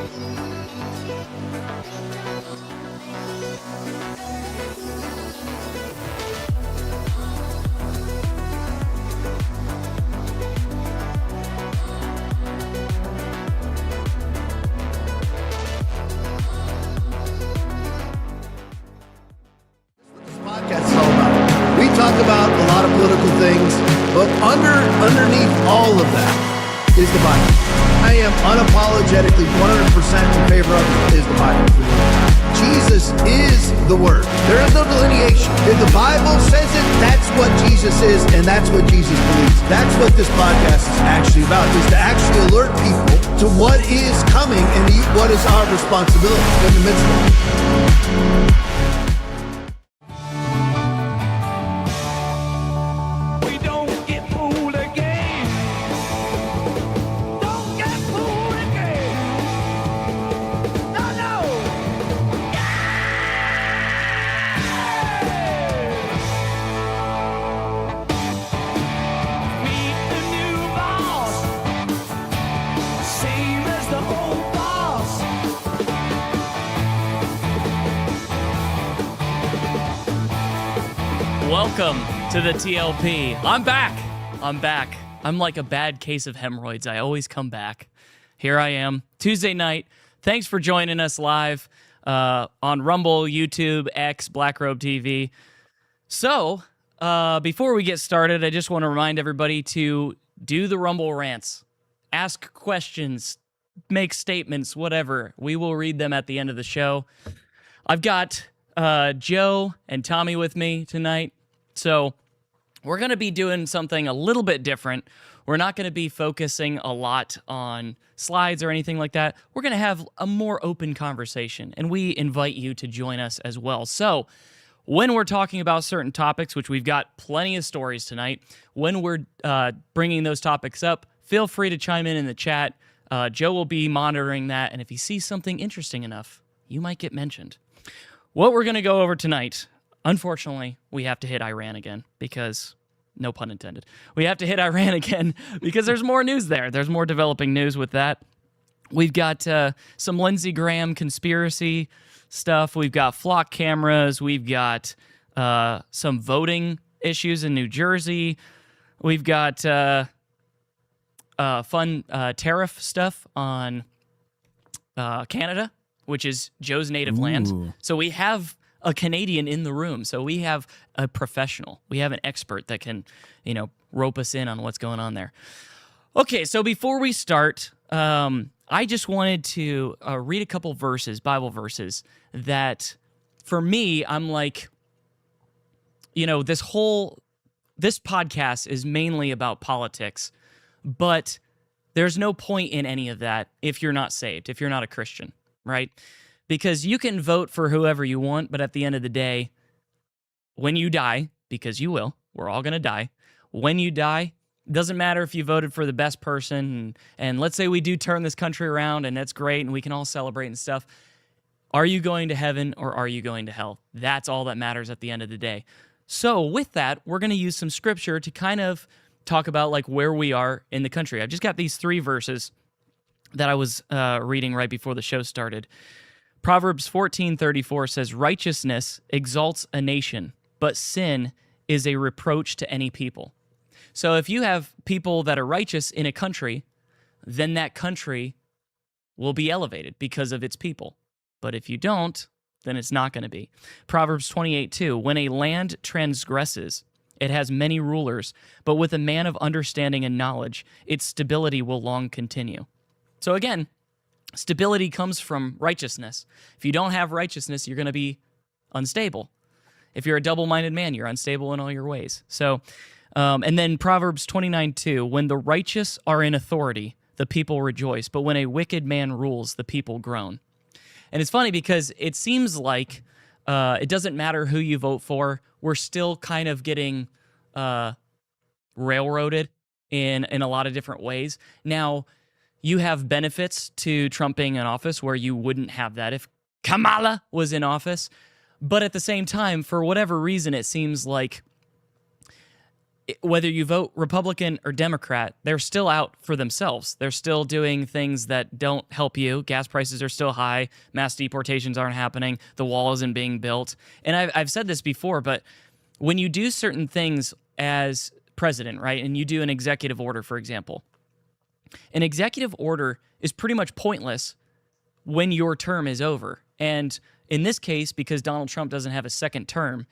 But underneath all of that is the Bible. I am unapologetically 100% in favor of it is the Bible. Jesus is the Word. There is no delineation. If the Bible says it, that's what Jesus is, and that's what Jesus believes. That's what this podcast is actually about, is to actually alert people to what is coming and what is our responsibility in the midst of it. Welcome to the TLP. I'm back. I'm like a bad case of hemorrhoids. I always come back. Here I am, Tuesday night. Thanks for joining us live on Rumble, YouTube, X, Black Robe TV. So, before we get started, I just want to remind everybody to do the Rumble rants. Ask questions, make statements, whatever. We will read them at the end of the show. I've got Joe and Tommy with me tonight. So we're going to be doing something a little bit different. We're not going to be focusing a lot on slides or anything like that. We're going to have a more open conversation, and we invite you to join us as well. So when we're talking about certain topics, which we've got plenty of stories tonight, when we're bringing those topics up, feel free to chime in the chat. Joe will be monitoring that, and if he sees something interesting enough, you might get mentioned. What we're going to go over tonight, unfortunately, we have to hit Iran again because, no pun intended, we have to hit Iran again because there's more news there. There's more developing news with that. We've got some Lindsey Graham conspiracy stuff. We've got flock cameras. We've got some voting issues in New Jersey. We've got fun tariff stuff on Canada, which is Joe's native land. So we have a Canadian in the room. So we have a professional. We have an expert that can, rope us in on what's going on there. Okay, so before we start, I just wanted to read a couple verses, Bible verses, that for me, I'm like, this podcast is mainly about politics, but there's no point in any of that if you're not saved, if you're not a Christian. Right? Because you can vote for whoever you want, but at the end of the day, when you die, because you will, we're all going to die, when you die, it doesn't matter if you voted for the best person, and let's say we do turn this country around, and that's great, and we can all celebrate and stuff. Are you going to heaven, or are you going to hell? That's all that matters at the end of the day. So with that, we're going to use some scripture to kind of talk about like where we are in the country. I've just got these 3 verses that I was reading right before the show started. Proverbs 14:34 says, "Righteousness exalts a nation, but sin is a reproach to any people." So if you have people that are righteous in a country, then that country will be elevated because of its people. But if you don't, then it's not going to be. Proverbs 28:2, "When a land transgresses, it has many rulers, but with a man of understanding and knowledge, its stability will long continue." So again, stability comes from righteousness. If you don't have righteousness, you're going to be unstable. If you're a double-minded man, you're unstable in all your ways. So, and then Proverbs 29:2, "When the righteous are in authority, the people rejoice, but when a wicked man rules, the people groan." And it's funny because it seems like it doesn't matter who you vote for. We're still kind of getting railroaded in a lot of different ways. Now, you have benefits to Trump being in office where you wouldn't have that if Kamala was in office. But at the same time, for whatever reason, it seems like whether you vote Republican or Democrat, they're still out for themselves. They're still doing things that don't help you. Gas prices are still high. Mass deportations aren't happening. The wall isn't being built. And I've said this before, but when you do certain things as president, right, and you do an executive order, for example, an executive order is pretty much pointless when your term is over. And in this case, because Donald Trump doesn't have a second term,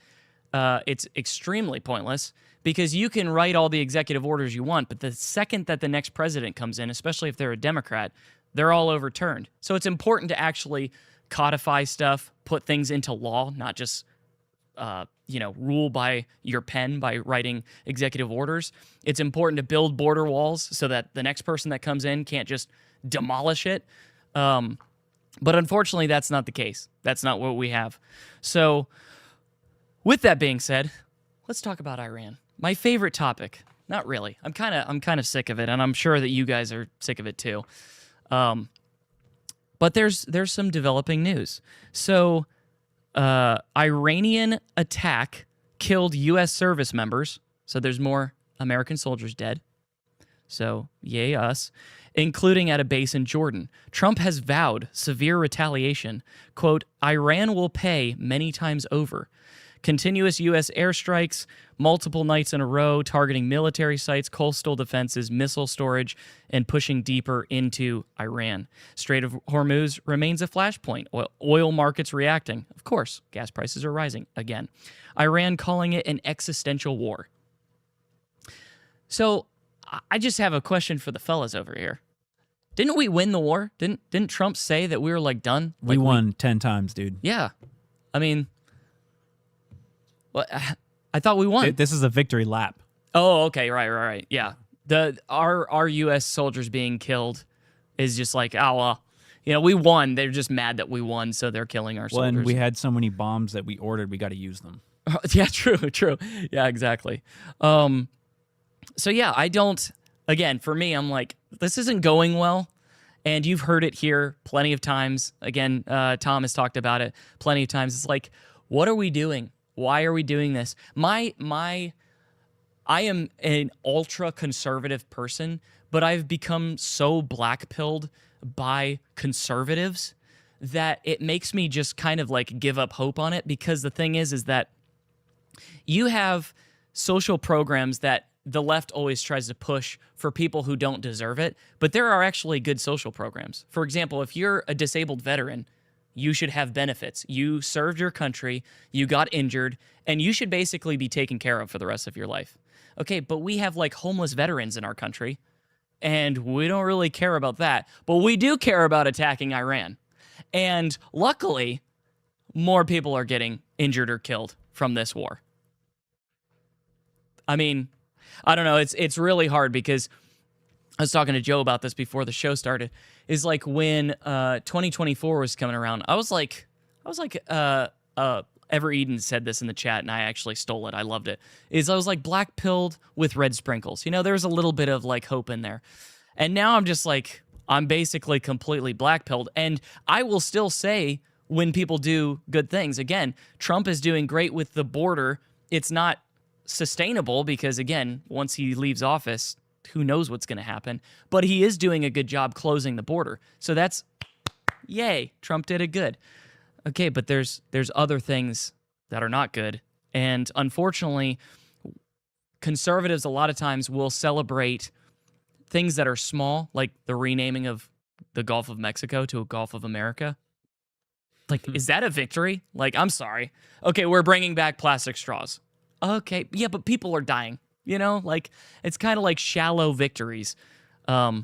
it's extremely pointless because you can write all the executive orders you want, but the second that the next president comes in, especially if they're a Democrat, they're all overturned. So it's important to actually codify stuff, put things into law, not just rule by your pen by writing executive orders. It's important to build border walls so that the next person that comes in can't just demolish it. But unfortunately, that's not the case. That's not what we have. So with that being said, let's talk about Iran. My favorite topic. Not really. I'm kind of sick of it, and I'm sure that you guys are sick of it too. But there's some developing news. So Iranian attack killed U.S. service members. So there's more American soldiers dead. So yay us. Including at a base in Jordan. Trump has vowed severe retaliation. Quote, Iran will pay many times over. Continuous U.S. airstrikes, multiple nights in a row, targeting military sites, coastal defenses, missile storage, and pushing deeper into Iran. Strait of Hormuz remains a flashpoint. Oil markets reacting. Of course, gas prices are rising again. Iran calling it an existential war. So, I just have a question for the fellas over here. Didn't we win the war? Didn't Trump say that we were like done? We won 10 times, dude. Yeah. I mean, well, I thought we won. This is a victory lap. Oh, okay. Right. Yeah. Our U.S. soldiers being killed is just like, oh, well, we won. They're just mad that we won, so they're killing our soldiers. When we had so many bombs that we ordered, we got to use them. Yeah, true. Yeah, exactly. So yeah, again, for me, I'm like, this isn't going well. And you've heard it here plenty of times. Again, Tom has talked about it plenty of times. It's like, what are we doing? Why are we doing this? I am an ultra conservative person, but I've become so black-pilled by conservatives that it makes me just kind of like give up hope on it, because the thing is that you have social programs that the left always tries to push for people who don't deserve it, but there are actually good social programs. For example, if you're a disabled veteran, you should have benefits. You served your country, you got injured, and you should basically be taken care of for the rest of your life. Okay, but we have like homeless veterans in our country, and we don't really care about that, but we do care about attacking Iran. And luckily, more people are getting injured or killed from this war. I mean, I don't know. It's really hard because I was talking to Joe about this before the show started. Is like when 2024 was coming around, I was like, Ever Eden said this in the chat, and I actually stole it. I loved it. I was like black pilled with red sprinkles. There was a little bit of like hope in there, and now I'm just like, I'm basically completely black pilled, and I will still say when people do good things. Again, Trump is doing great with the border. It's not sustainable because, again, once he leaves office, who knows what's going to happen, but he is doing a good job closing the border. So that's yay. Trump did it good. Okay, but there's other things that are not good. And unfortunately, conservatives a lot of times will celebrate things that are small, like the renaming of the Gulf of Mexico to a Gulf of America. Like, is that a victory? Like, I'm sorry. Okay, we're bringing back plastic straws. Okay, yeah, but people are dying. Like, it's kind of like shallow victories. But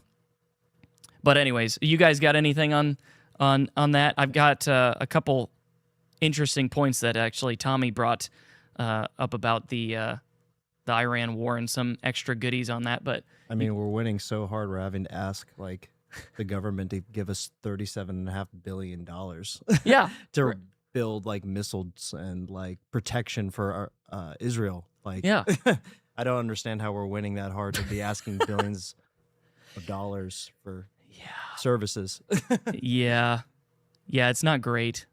anyways, you guys got anything on that? I've got a couple interesting points that actually Tommy brought up about the Iran war and some extra goodies on that. But I mean, we're winning so hard, we're having to ask like the government to give us $37.5 billion. Yeah, to build like missiles and like protection for our, Israel. Like, yeah. I don't understand how we're winning that hard to be asking billions of dollars for services. Yeah, it's not great.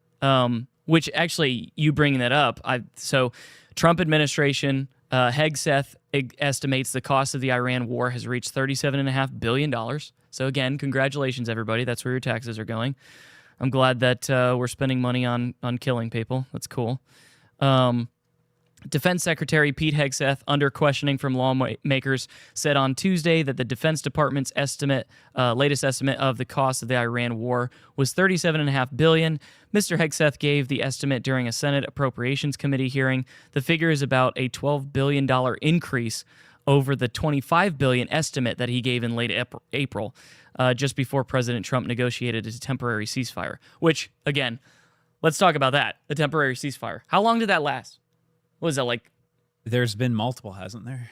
Which actually, you bringing that up, so Trump administration Hegseth estimates the cost of the Iran war has reached $37.5 billion. So again, congratulations, everybody. That's where your taxes are going. I'm glad that we're spending money on killing people. That's cool. Defense Secretary Pete Hegseth, under questioning from lawmakers, said on Tuesday that the Defense Department's latest estimate of the cost of the Iran war was $37.5 billion. Mr. Hegseth gave the estimate during a Senate Appropriations Committee hearing. The figure is about a $12 billion increase over the $25 billion estimate that he gave in late April, just before President Trump negotiated a temporary ceasefire. Which, again, let's talk about that, a temporary ceasefire. How long did that last? What was that, like? There's been multiple, hasn't there?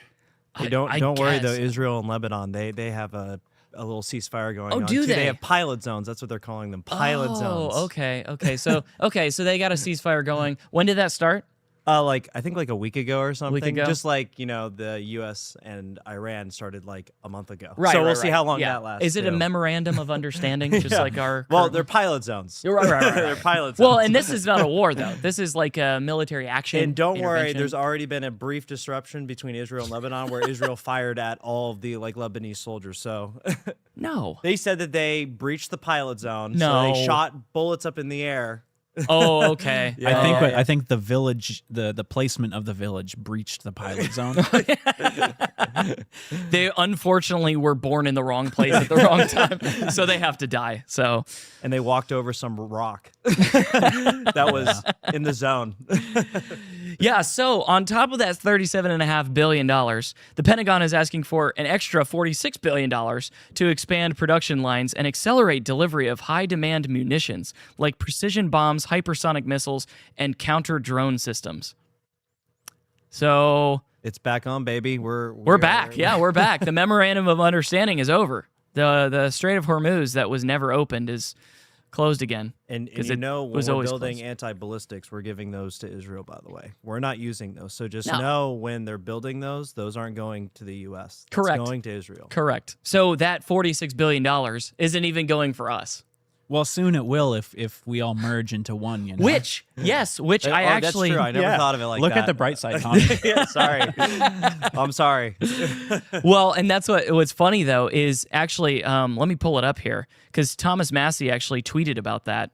Hey, don't worry though. guess. Israel and Lebanon, they have a little ceasefire going on. do too. they? They have pilot zones. That's what they're calling them. Pilot zones. Oh, okay. So they got a ceasefire going. When did that start? I think like a week ago or something. ago? Just like, the U.S. and Iran started like a month ago. Right. So we'll see how long Yeah. that lasts. Is it a too. memorandum of understanding, just like our? Well, current- they're pilot zones. Right. They're pilot zones. Well, and this is not a war though. This is like a military action. And don't worry, intervention. there's already been a brief disruption between Israel and Lebanon where Israel fired at all of the Lebanese soldiers. So no. they said that they breached the pilot zone. No. So they shot bullets up in the air. Oh, okay. Yeah. I think the village, the placement of the village breached the pilot zone. They unfortunately were born in the wrong place at the wrong time, so they have to die. So And they walked over some rock that was in the zone. yeah, so on top of that $37.5 billion, the Pentagon is asking for an extra $46 billion to expand production lines and accelerate delivery of high-demand munitions like precision bombs, hypersonic missiles, and counter-drone systems. So It's back on, baby. We're back. Yeah, we're back. The Memorandum of Understanding is over. The Strait of Hormuz that was never opened is closed again. And because you it know, when was we're always building closed. anti-ballistics, we're giving those to Israel, by the way. We're not using those. So just No. know when they're building those aren't going to the U.S. That's Correct. going to Israel. Correct. So that $46 billion isn't even going for us. Well, soon it will if we all merge into one. You know? Which I actually... That's true. I never thought of it like Look that. at the bright side, Tommy. Yeah, sorry. I'm sorry. Well, and that's what's funny, though, is actually... let me pull it up here, because Thomas Massey actually tweeted about that.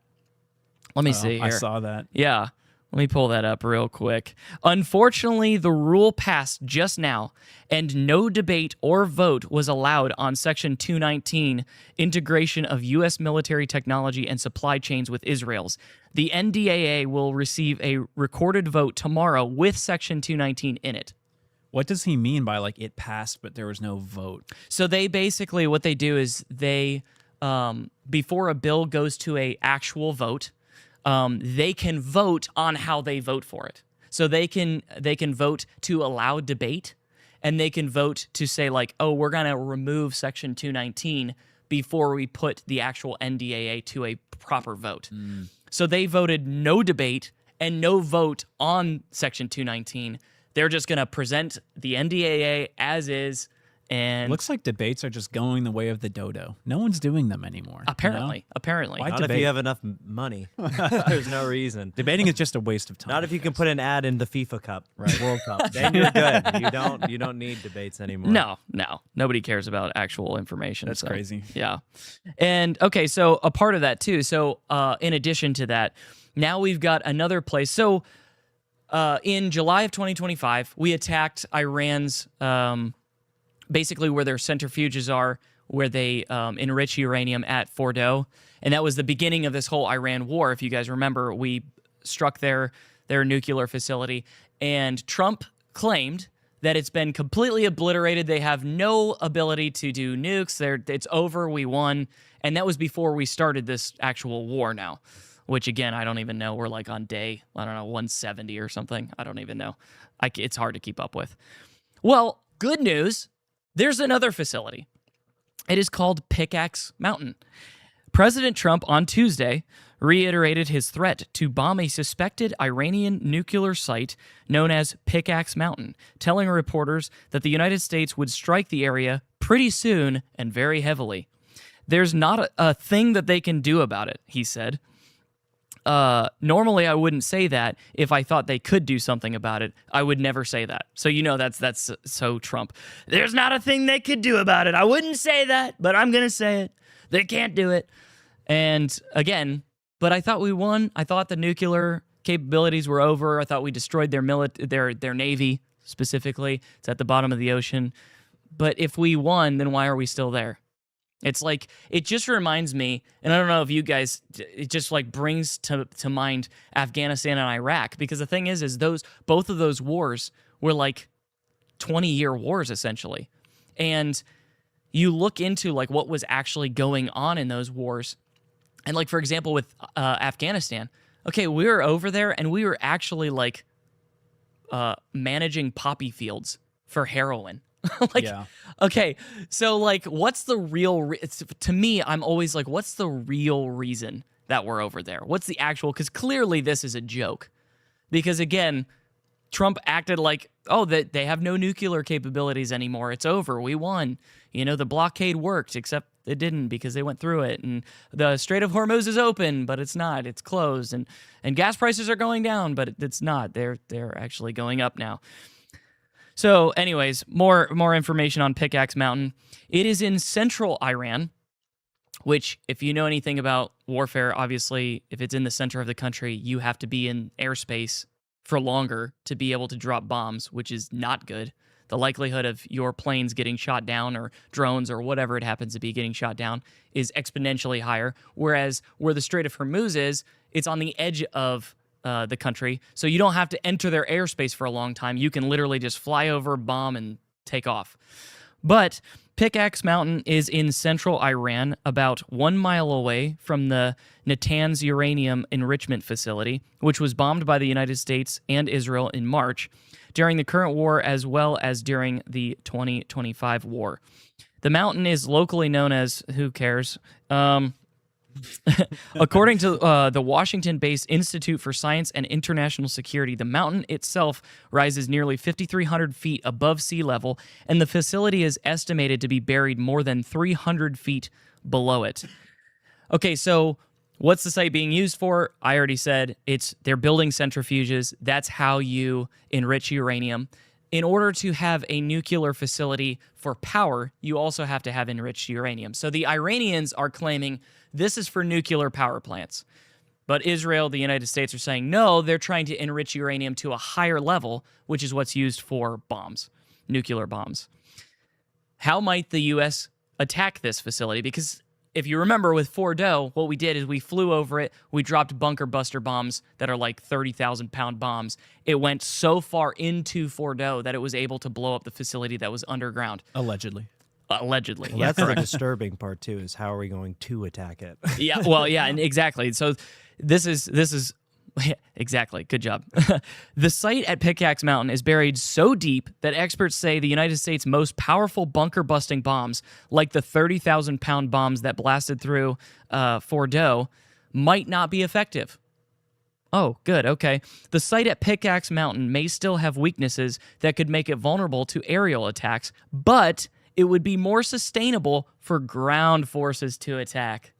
Let me see here. I saw that. Yeah. Let me pull that up real quick. Unfortunately, the rule passed just now, and no debate or vote was allowed on Section 219, integration of U.S. military technology and supply chains with Israel's. The NDAA will receive a recorded vote tomorrow with Section 219 in it. What does he mean by like it passed, but there was no vote? So they basically, what they do is they, before a bill goes to a actual vote, they can vote on how they vote for it. So they can vote to allow debate, and they can vote to say like, oh, we're going to remove Section 219 before we put the actual NDAA to a proper vote. So they voted no debate and no vote on Section 219. They're just going to present the NDAA as is. And Looks like debates are just going the way of the dodo. No one's doing them anymore. apparently. Why Not if debate? you have enough money. There's no reason. Debating is just a waste of time. Not if you can put an ad in the FIFA Cup, right? World Cup. Then you're good. You don't need debates anymore. No. Nobody cares about actual information. That's so, crazy. Yeah. And okay, so a part of that too. So in addition to that, now we've got another place. So in July of 2025, we attacked Iran's basically where their centrifuges are, where they enrich uranium at Fordo. And that was the beginning of this whole Iran war. If you guys remember, we struck their nuclear facility. And Trump claimed that it's been completely obliterated. They have no ability to do nukes. It's over. We won. And that was before we started this actual war now, which, again, I don't even know. We're like on day, 170 or something. I don't even know. It's hard to keep up with. Well, good news. There's another facility. It is called Pickaxe Mountain. President Trump on Tuesday reiterated his threat to bomb a suspected Iranian nuclear site known as Pickaxe Mountain, telling reporters that the United States would strike the area pretty soon and very heavily. There's not a thing that they can do about it, he said. normally I wouldn't say that if I thought they could do something about it. I would never say that. So that's so Trump. There's not a thing they could do about it. I wouldn't say that, but I'm gonna say it. They can't do it. And again, but I thought we won. I thought the nuclear capabilities were over. I thought we destroyed their navy specifically. It's at the bottom of the ocean. But if we won, then why are we still there? It's like, it just reminds me, and I don't know if you guys, it just like brings to mind Afghanistan and Iraq, because the thing is both of those wars were like 20-year wars essentially. And you look into like what was actually going on in those wars. And like, for example, with Afghanistan, okay, we were over there and we were actually like managing poppy fields for heroin. Okay, so like, what's the real to me, I'm always like, what's the real reason that we're over there? What's the actual, because clearly this is a joke. Because again, Trump acted like, oh, that they have no nuclear capabilities anymore. It's over. We won. The blockade worked, except it didn't because they went through it. And the Strait of Hormuz is open, but it's not. It's closed. And gas prices are going down, but it's not. They're actually going up now. So anyways, more information on Pickaxe Mountain. It is in central Iran, which, if you know anything about warfare, obviously, if it's in the center of the country, you have to be in airspace for longer to be able to drop bombs, which is not good. The likelihood of your planes getting shot down or drones or whatever it happens to be getting shot down is exponentially higher. Whereas where the Strait of Hormuz is, it's on the edge of the country, so you don't have to enter their airspace for a long time. You can literally just fly over, bomb, and take off. But Pickaxe Mountain is in central Iran, about 1 mile away from the Natanz uranium enrichment facility, which was bombed by the United States and Israel in March during the current war as well as during the 2025 war. The mountain is locally known as, who cares? According to the Washington-based Institute for Science and International Security, the mountain itself rises nearly 5,300 feet above sea level, and the facility is estimated to be buried more than 300 feet below it. Okay, so what's the site being used for? I already said they're building centrifuges. That's how you enrich uranium. In order to have a nuclear facility for power, you also have to have enriched uranium. So the Iranians are claiming this is for nuclear power plants. But Israel, the United States are saying, no, they're trying to enrich uranium to a higher level, which is what's used for bombs, nuclear bombs. How might the U.S. attack this facility? Because if you remember with Fordo, what we did is we flew over it, we dropped bunker buster bombs that are like 30,000-pound bombs. It went so far into Fordo that it was able to blow up the facility that was underground. Allegedly. Allegedly. Well, Yeah, that's the correct. disturbing part too, is how are we going to attack it? Yeah, well, yeah, and exactly. So this is yeah, exactly. Good job. The site at Pickaxe Mountain is buried so deep that experts say the United States' most powerful bunker-busting bombs, like the 30,000-pound bombs that blasted through Fordo, might not be effective. Oh, good. Okay. The site at Pickaxe Mountain may still have weaknesses that could make it vulnerable to aerial attacks, but it would be more sustainable for ground forces to attack.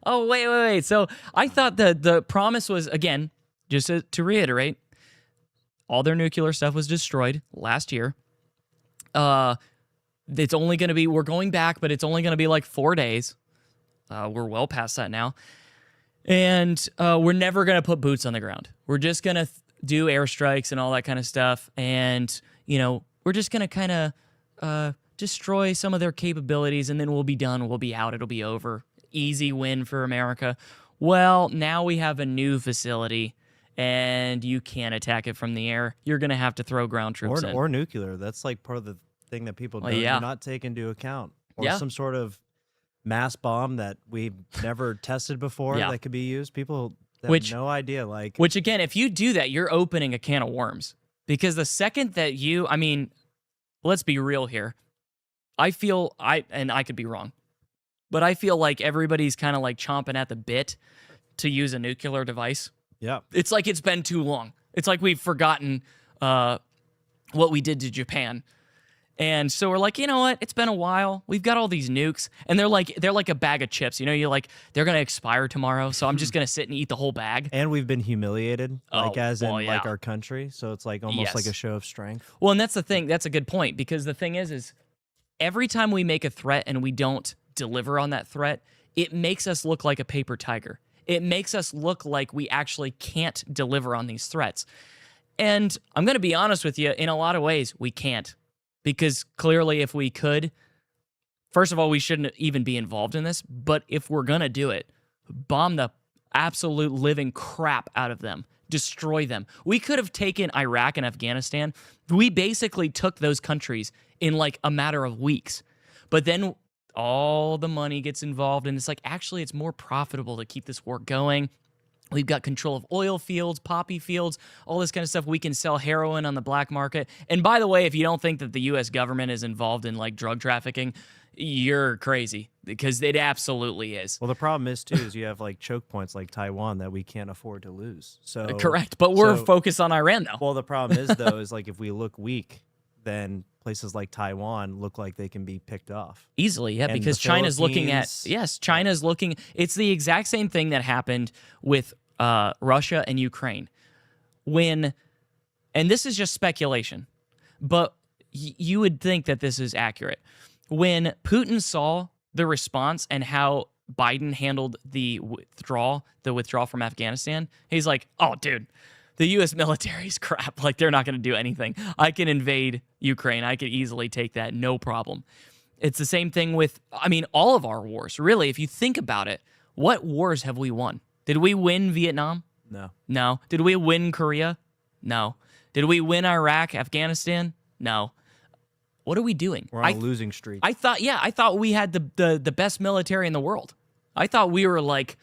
Oh, wait. So I thought the promise was, again, just to reiterate, all their nuclear stuff was destroyed last year. It's only going to be, we're going back, but it's only going to be like 4 days. We're well past that now. And we're never going to put boots on the ground. We're just going to do airstrikes and all that kind of stuff. And, we're just going to kind of destroy some of their capabilities, and then we'll be done. We'll be out. It'll be over. Easy win for America. Well, now we have a new facility, and you can't attack it from the air. You're going to have to throw ground troops in. Or nuclear. That's like part of the thing that people do not take into account. Or some sort of mass bomb that we've never tested before that could be used. People have no idea. Which, again, if you do that, you're opening a can of worms. Because the second that let's be real here. I could be wrong, but I feel like everybody's kind of like chomping at the bit to use a nuclear device. Yeah. It's like it's been too long. It's like we've forgotten what we did to Japan. And so we're like, you know what? It's been a while. We've got all these nukes, and they're like a bag of chips. You know, you're like, they're gonna expire tomorrow, so I'm just gonna sit and eat the whole bag. And we've been humiliated, like like our country. So it's like almost like a show of strength. Well, and that's the thing. That's a good point, because the thing is every time we make a threat and we don't deliver on that threat, it makes us look like a paper tiger. It makes us look like we actually can't deliver on these threats. And I'm going to be honest with you, in a lot of ways, we can't. Because clearly, if we could, first of all, we shouldn't even be involved in this. But if we're going to do it, bomb the absolute living crap out of them. Destroy them. We could have taken Iraq and Afghanistan. We basically took those countries in like a matter of weeks. But then all the money gets involved, and it's like, actually, it's more profitable to keep this war going. We've got control of oil fields, poppy fields, all this kind of stuff. We can sell heroin on the black market. And by the way, if you don't think that the U.S. government is involved in like drug trafficking, you're crazy, because it absolutely is. Well, the problem is, too, is you have like choke points like Taiwan that we can't afford to lose. So correct. But we're focused on Iran, though. Well, the problem is, though, is like if we look weak, then places like Taiwan look like they can be picked off easily. Yeah, because China's looking at, China's looking. It's the exact same thing that happened with Russia and Ukraine. And this is just speculation, but you would think that this is accurate. When Putin saw the response and how Biden handled the withdrawal from Afghanistan, he's like, oh, dude, the U.S. military's crap. Like, they're not going to do anything. I can invade Ukraine. I could easily take that, no problem. It's the same thing with, all of our wars. Really, if you think about it, what wars have we won? Did we win Vietnam? No. Did we win Korea? No. Did we win Iraq, Afghanistan? No. What are we doing? We're on a losing streak. I thought we had the best military in the world. I thought we were like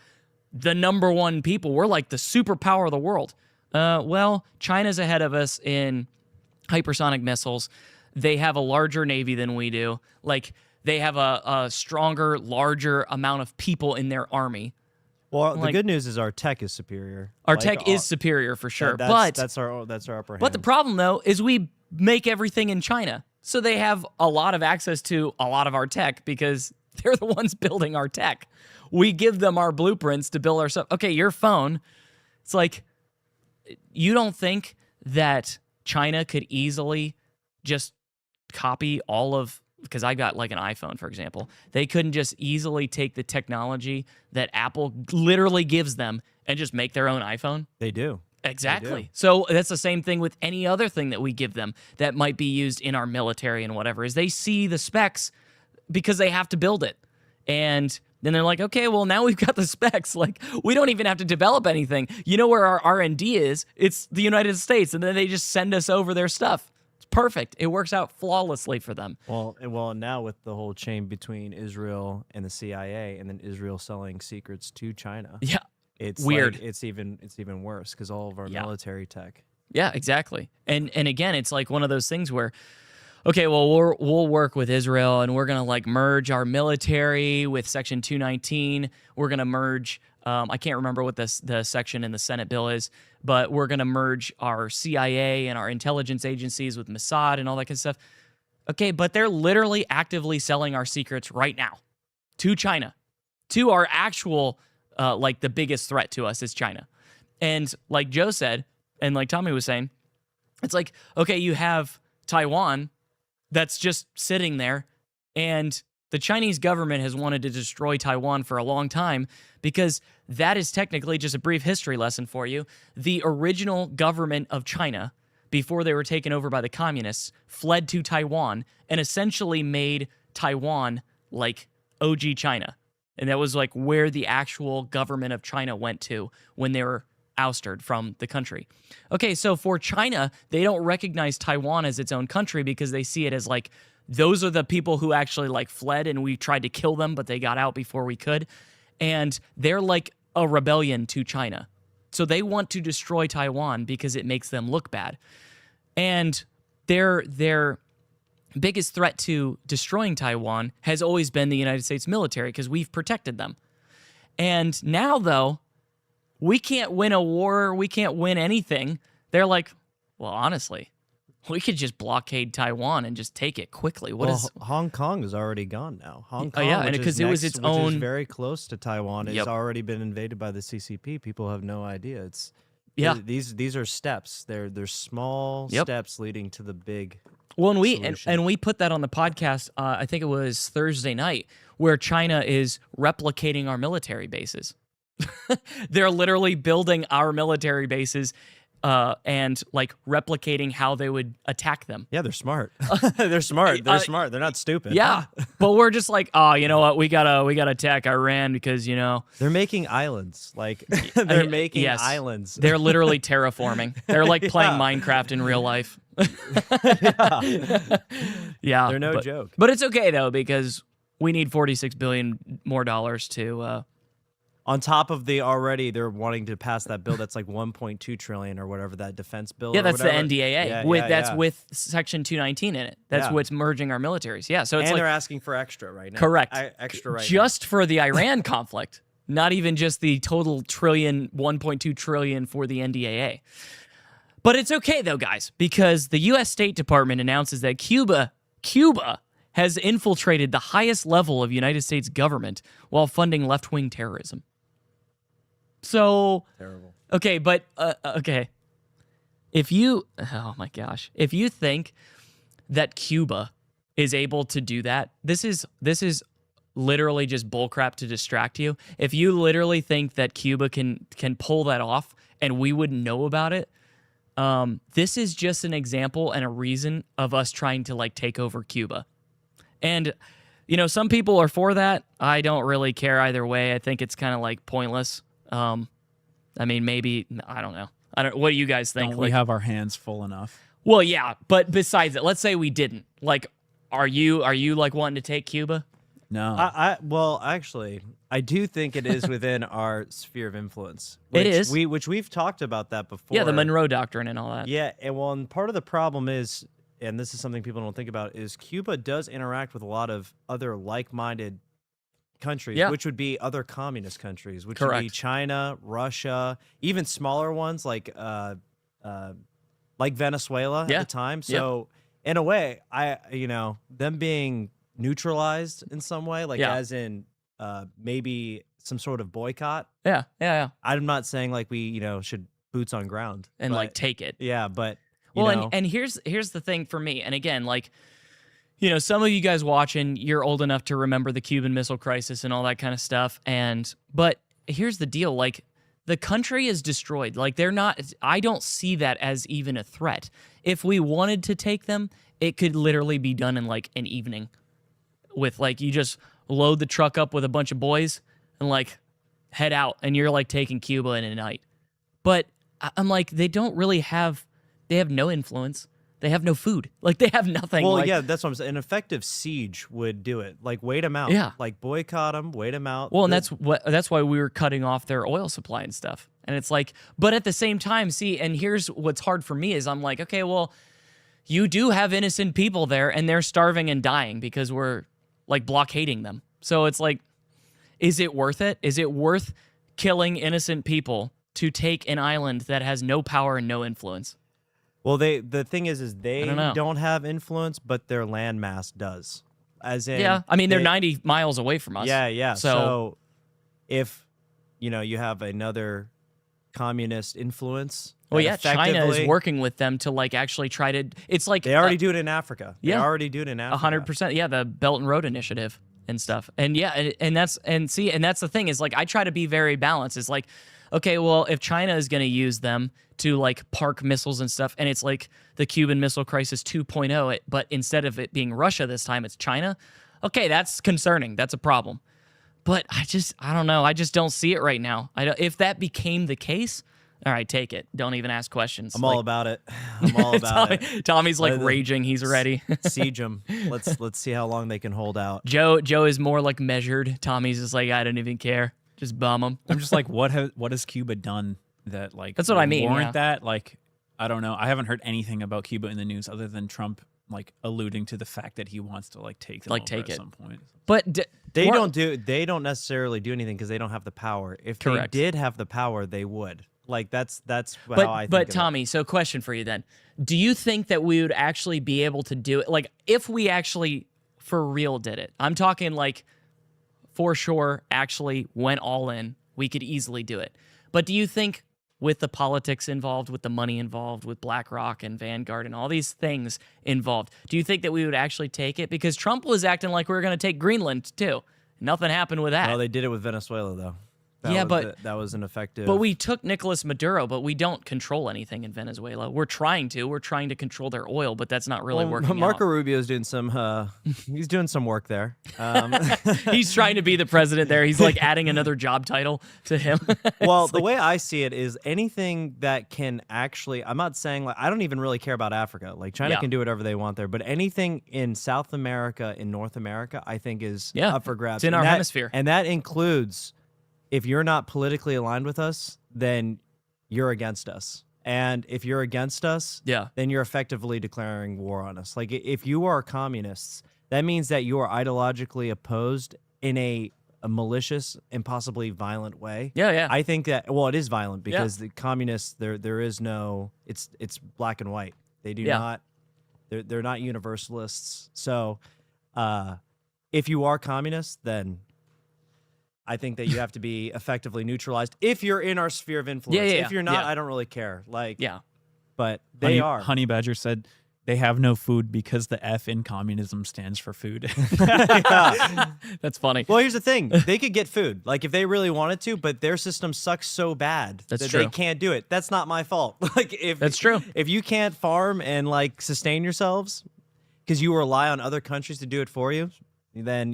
the number one people. We're like the superpower of the world. Well, China's ahead of us in hypersonic missiles. They have a larger navy than we do. Like, they have a stronger, larger amount of people in their army. Well, the good news is our tech is superior. Our tech is superior for sure. That's our upper hand. But the problem, though, is we make everything in China. So they have a lot of access to a lot of our tech because they're the ones building our tech. We give them our blueprints to build our stuff. Okay, your phone, it's like, you don't think that China could easily just copy all of, because I got like an iPhone, for example. They couldn't just easily take the technology that Apple literally gives them and just make their own iPhone? They do. Exactly. They do. So that's the same thing with any other thing that we give them that might be used in our military and whatever, is they see the specs because they have to build it. And then they're like, okay, well, now we've got the specs. Like, we don't even have to develop anything. You know where our R&D is? It's the United States. And then they just send us over their stuff. It's perfect. It works out flawlessly for them. Well, now with the whole chain between Israel and the CIA, and then Israel selling secrets to China. Yeah. It's weird. Like, it's even worse because all of our military tech. Yeah, exactly. And again, it's like one of those things where, okay, well, we'll work with Israel, and we're going to like merge our military with Section 219. We're going to merge, I can't remember what the section in the Senate bill is, but we're going to merge our CIA and our intelligence agencies with Mossad and all that kind of stuff. Okay, but they're literally actively selling our secrets right now to China, to our actual, like the biggest threat to us is China. And like Joe said, and like Tommy was saying, it's like, okay, you have Taiwan that's just sitting there, and the Chinese government has wanted to destroy Taiwan for a long time because that is technically, just a brief history lesson for you, the original government of China, before they were taken over by the communists, fled to Taiwan and essentially made Taiwan like OG China. And that was like where the actual government of China went to when they were ousted from the country. Okay, so for China, they don't recognize Taiwan as its own country because they see it as like, those are the people who actually like fled and we tried to kill them, but they got out before we could. And they're like a rebellion to China. So they want to destroy Taiwan because it makes them look bad. And their biggest threat to destroying Taiwan has always been the United States military because we've protected them. And now, though, we can't win a war. We can't win anything. They're like, well, honestly, we could just blockade Taiwan and just take it quickly. Hong Kong is already gone now. Hong Kong, and because it was its own, which is very close to Taiwan, has already been invaded by the CCP. People have no idea. These are steps. They're small steps leading to the big. Well, and we put that on the podcast. I think it was Thursday night, where China is replicating our military bases. They're literally building our military bases and like replicating how they would attack them. Yeah, they're smart. They're smart. They're smart. They're not stupid. Yeah, but we're just like, oh, you know what? We gotta attack Iran because they're making islands. Like they're making islands. They're literally terraforming. They're like playing Minecraft in real life. Yeah, they're no joke. But it's okay though because we need $46 billion more to. On top of they're wanting to pass that bill that's like 1.2 trillion or whatever, that defense bill. Yeah, that's the NDAA. With Section 219 in it. That's what's merging our militaries. Yeah, so it's they're asking for extra right now. Correct. Extra right just now. For the Iran conflict, not even just the total 1.2 trillion for the NDAA. But it's okay though, guys, because the U.S. State Department announces that Cuba has infiltrated the highest level of United States government while funding left-wing terrorism. So terrible. Okay, but okay. If you think that Cuba is able to do that, this is literally just bullcrap to distract you. If you literally think that Cuba can pull that off and we wouldn't know about it, this is just an example and a reason of us trying to like take over Cuba. And some people are for that. I don't really care either way. I think it's kind of like pointless. I mean, maybe, I don't know. What do you guys think? Don't we have our hands full enough? Well, yeah, but besides it, let's say we didn't. Like, are you like wanting to take Cuba? No. Well, actually, I do think it is within our sphere of influence. It is. Which we've talked about that before. Yeah, the Monroe Doctrine and all that. Yeah, and part of the problem is, and this is something people don't think about, is Cuba does interact with a lot of other like-minded countries, which would be other communist countries, which would be China, Russia, even smaller ones like Venezuela at the time. So in a way, them being neutralized in some way, like as in maybe some sort of boycott. Yeah. I'm not saying like we should boots on ground and like take it. Yeah, but and here's the thing for me, and again, like. Some of you guys watching, you're old enough to remember the Cuban Missile Crisis and all that kind of stuff. But here's the deal. Like, the country is destroyed. Like, I don't see that as even a threat. If we wanted to take them, it could literally be done in, like, an evening. With, like, you just load the truck up with a bunch of boys and, like, head out. And you're, like, taking Cuba in a night. But I'm like, they have no influence. They have no food. Like, they have nothing. Well, yeah, that's what I'm saying. An effective siege would do it. Like, wait them out. Yeah. Like, boycott them, wait them out. Well, and that's why we were cutting off their oil supply and stuff. And it's like, but at the same time, see, and here's what's hard for me is I'm like, okay, well, you do have innocent people there, and they're starving and dying because we're, like, blockading them. So it's like, is it worth it? Is it worth killing innocent people to take an island that has no power and no influence? Well, the thing is they don't have influence, but their landmass does. As in, I mean, they're 90 miles away from us. Yeah. So if you have another communist influence, well, yeah, China is working with them to like actually try to. It's like they already do it in Africa. They already do it in Africa. 100%. Yeah, the Belt and Road Initiative and stuff. And yeah, and that's the thing is like I try to be very balanced. It's like, okay, well, if China is going to use them to like park missiles and stuff, and it's like the Cuban Missile Crisis 2.0, but instead of it being Russia this time, it's China. Okay, that's concerning. That's a problem. But I don't know. I just don't see it right now. If that became the case, all right, take it. Don't even ask questions. I'm all about it. I'm all about it. Tommy's like raging. He's ready. Siege them. Let's see how long they can hold out. Joe is more like measured. Tommy's just like, I don't even care. Just bum them. I'm just like, what has Cuba done that like that's what I mean. Warrant that? Like, I don't know. I haven't heard anything about Cuba in the news other than Trump like alluding to the fact that he wants to like take them over at some point. But they don't necessarily do anything because they don't have the power. If they did have the power, they would. Like that's how I think But of Tommy, so question for you then. Do you think that we would actually be able to do it? Like if we actually for real did it. I'm talking like for sure actually went all in, we could easily do it. But do you think with the politics involved, with the money involved, with BlackRock and Vanguard and all these things involved, do you think that we would actually take it? Because Trump was acting like we were going to take Greenland too. Nothing happened with that. Well, they did it with Venezuela though. That was an effective. But we took Nicolas Maduro, but we don't control anything in Venezuela. We're trying to control their oil, but that's not really working. Marco out. Rubio's doing some. He's doing some work there. He's trying to be the president there. He's like adding another job title to him. Well, the way I see it is anything that can actually. I'm not saying like I don't even really care about Africa. Like China can do whatever they want there, but anything in South America, in North America, I think is up for grabs. It's in our hemisphere, and that includes. If you're not politically aligned with us, then you're against us. And if you're against us, then you're effectively declaring war on us. Like if you are communists, that means that you are ideologically opposed in a malicious and possibly violent way. Yeah. I think that it is violent because the communists there is no it's black and white. They do not they're not universalists. So if you are communist, then I think that you have to be effectively neutralized if you're in our sphere of influence. If you're not, I don't really care. But they are. Honey Badger said they have no food because the F in communism stands for food. That's funny. Well, here's the thing. They could get food, like if they really wanted to, but their system sucks so bad that they can't do it. That's not my fault. That's true. If you can't farm and like sustain yourselves because you rely on other countries to do it for you, then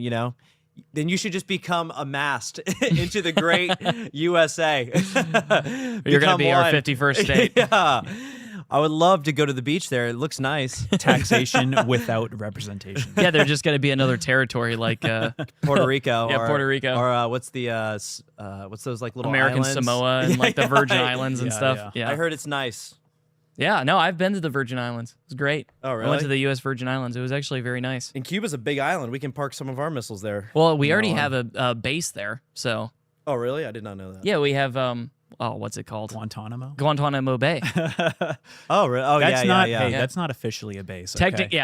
then you should just become amassed into the great USA. You're going to be our 51st state. I would love to go to the beach there. It looks nice. Taxation without representation. Yeah, they're just going to be another territory like Puerto Rico. Puerto Rico. Or what's those like little American islands? Samoa and like the Virgin Islands and stuff. Yeah. I heard it's nice. Yeah, no, I've been to the Virgin Islands. It was great. Oh, really? I went to the U.S. Virgin Islands. It was actually very nice. And Cuba's a big island. We can park some of our missiles there. Well, we already have a base there, so. Oh, really? I did not know that. Yeah, we have, what's it called? Guantanamo Bay. Oh, really? Oh, that's not, Hey, that's not officially a base. Technically,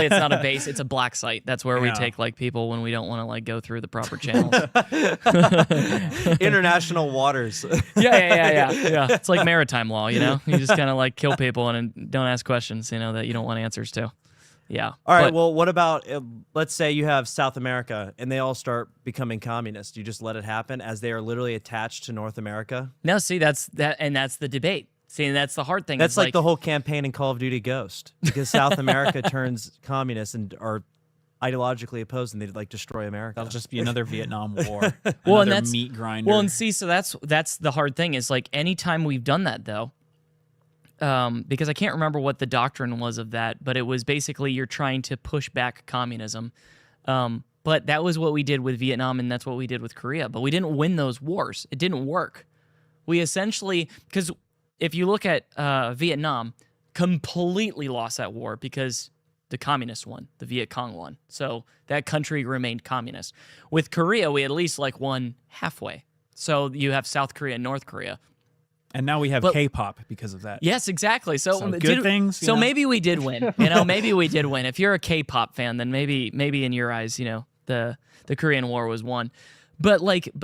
it's not a base. It's a black site. That's where we take like people when we don't want to like go through the proper channels. International waters. Yeah. It's like maritime law, You just kind of like kill people and don't ask questions, that you don't want answers to. Yeah. All right. Well, what about let's say you have South America and they all start becoming communist. You just let it happen as they are literally attached to North America. No, see, that's the debate. See, and that's the hard thing. That's like the whole campaign in Call of Duty Ghost because South America turns communist and are ideologically opposed and they'd like destroy America. That'll just be another Vietnam War. Well, and that's meat grinder. Well, and see, so that's the hard thing is like anytime we've done that though. Because I can't remember what the doctrine was of that, but it was basically you're trying to push back communism. But that was what we did with Vietnam, and that's what we did with Korea. But we didn't win those wars. It didn't work. We essentially, because if you look at Vietnam, completely lost that war because the communists won, the Viet Cong won. So that country remained communist. With Korea, we at least like won halfway. So you have South Korea and North Korea. And now we have K-pop because of that. Yes, exactly. So good things. So maybe we did win. Maybe we did win. If you're a K-pop fan, then maybe in your eyes, the Korean War was won. But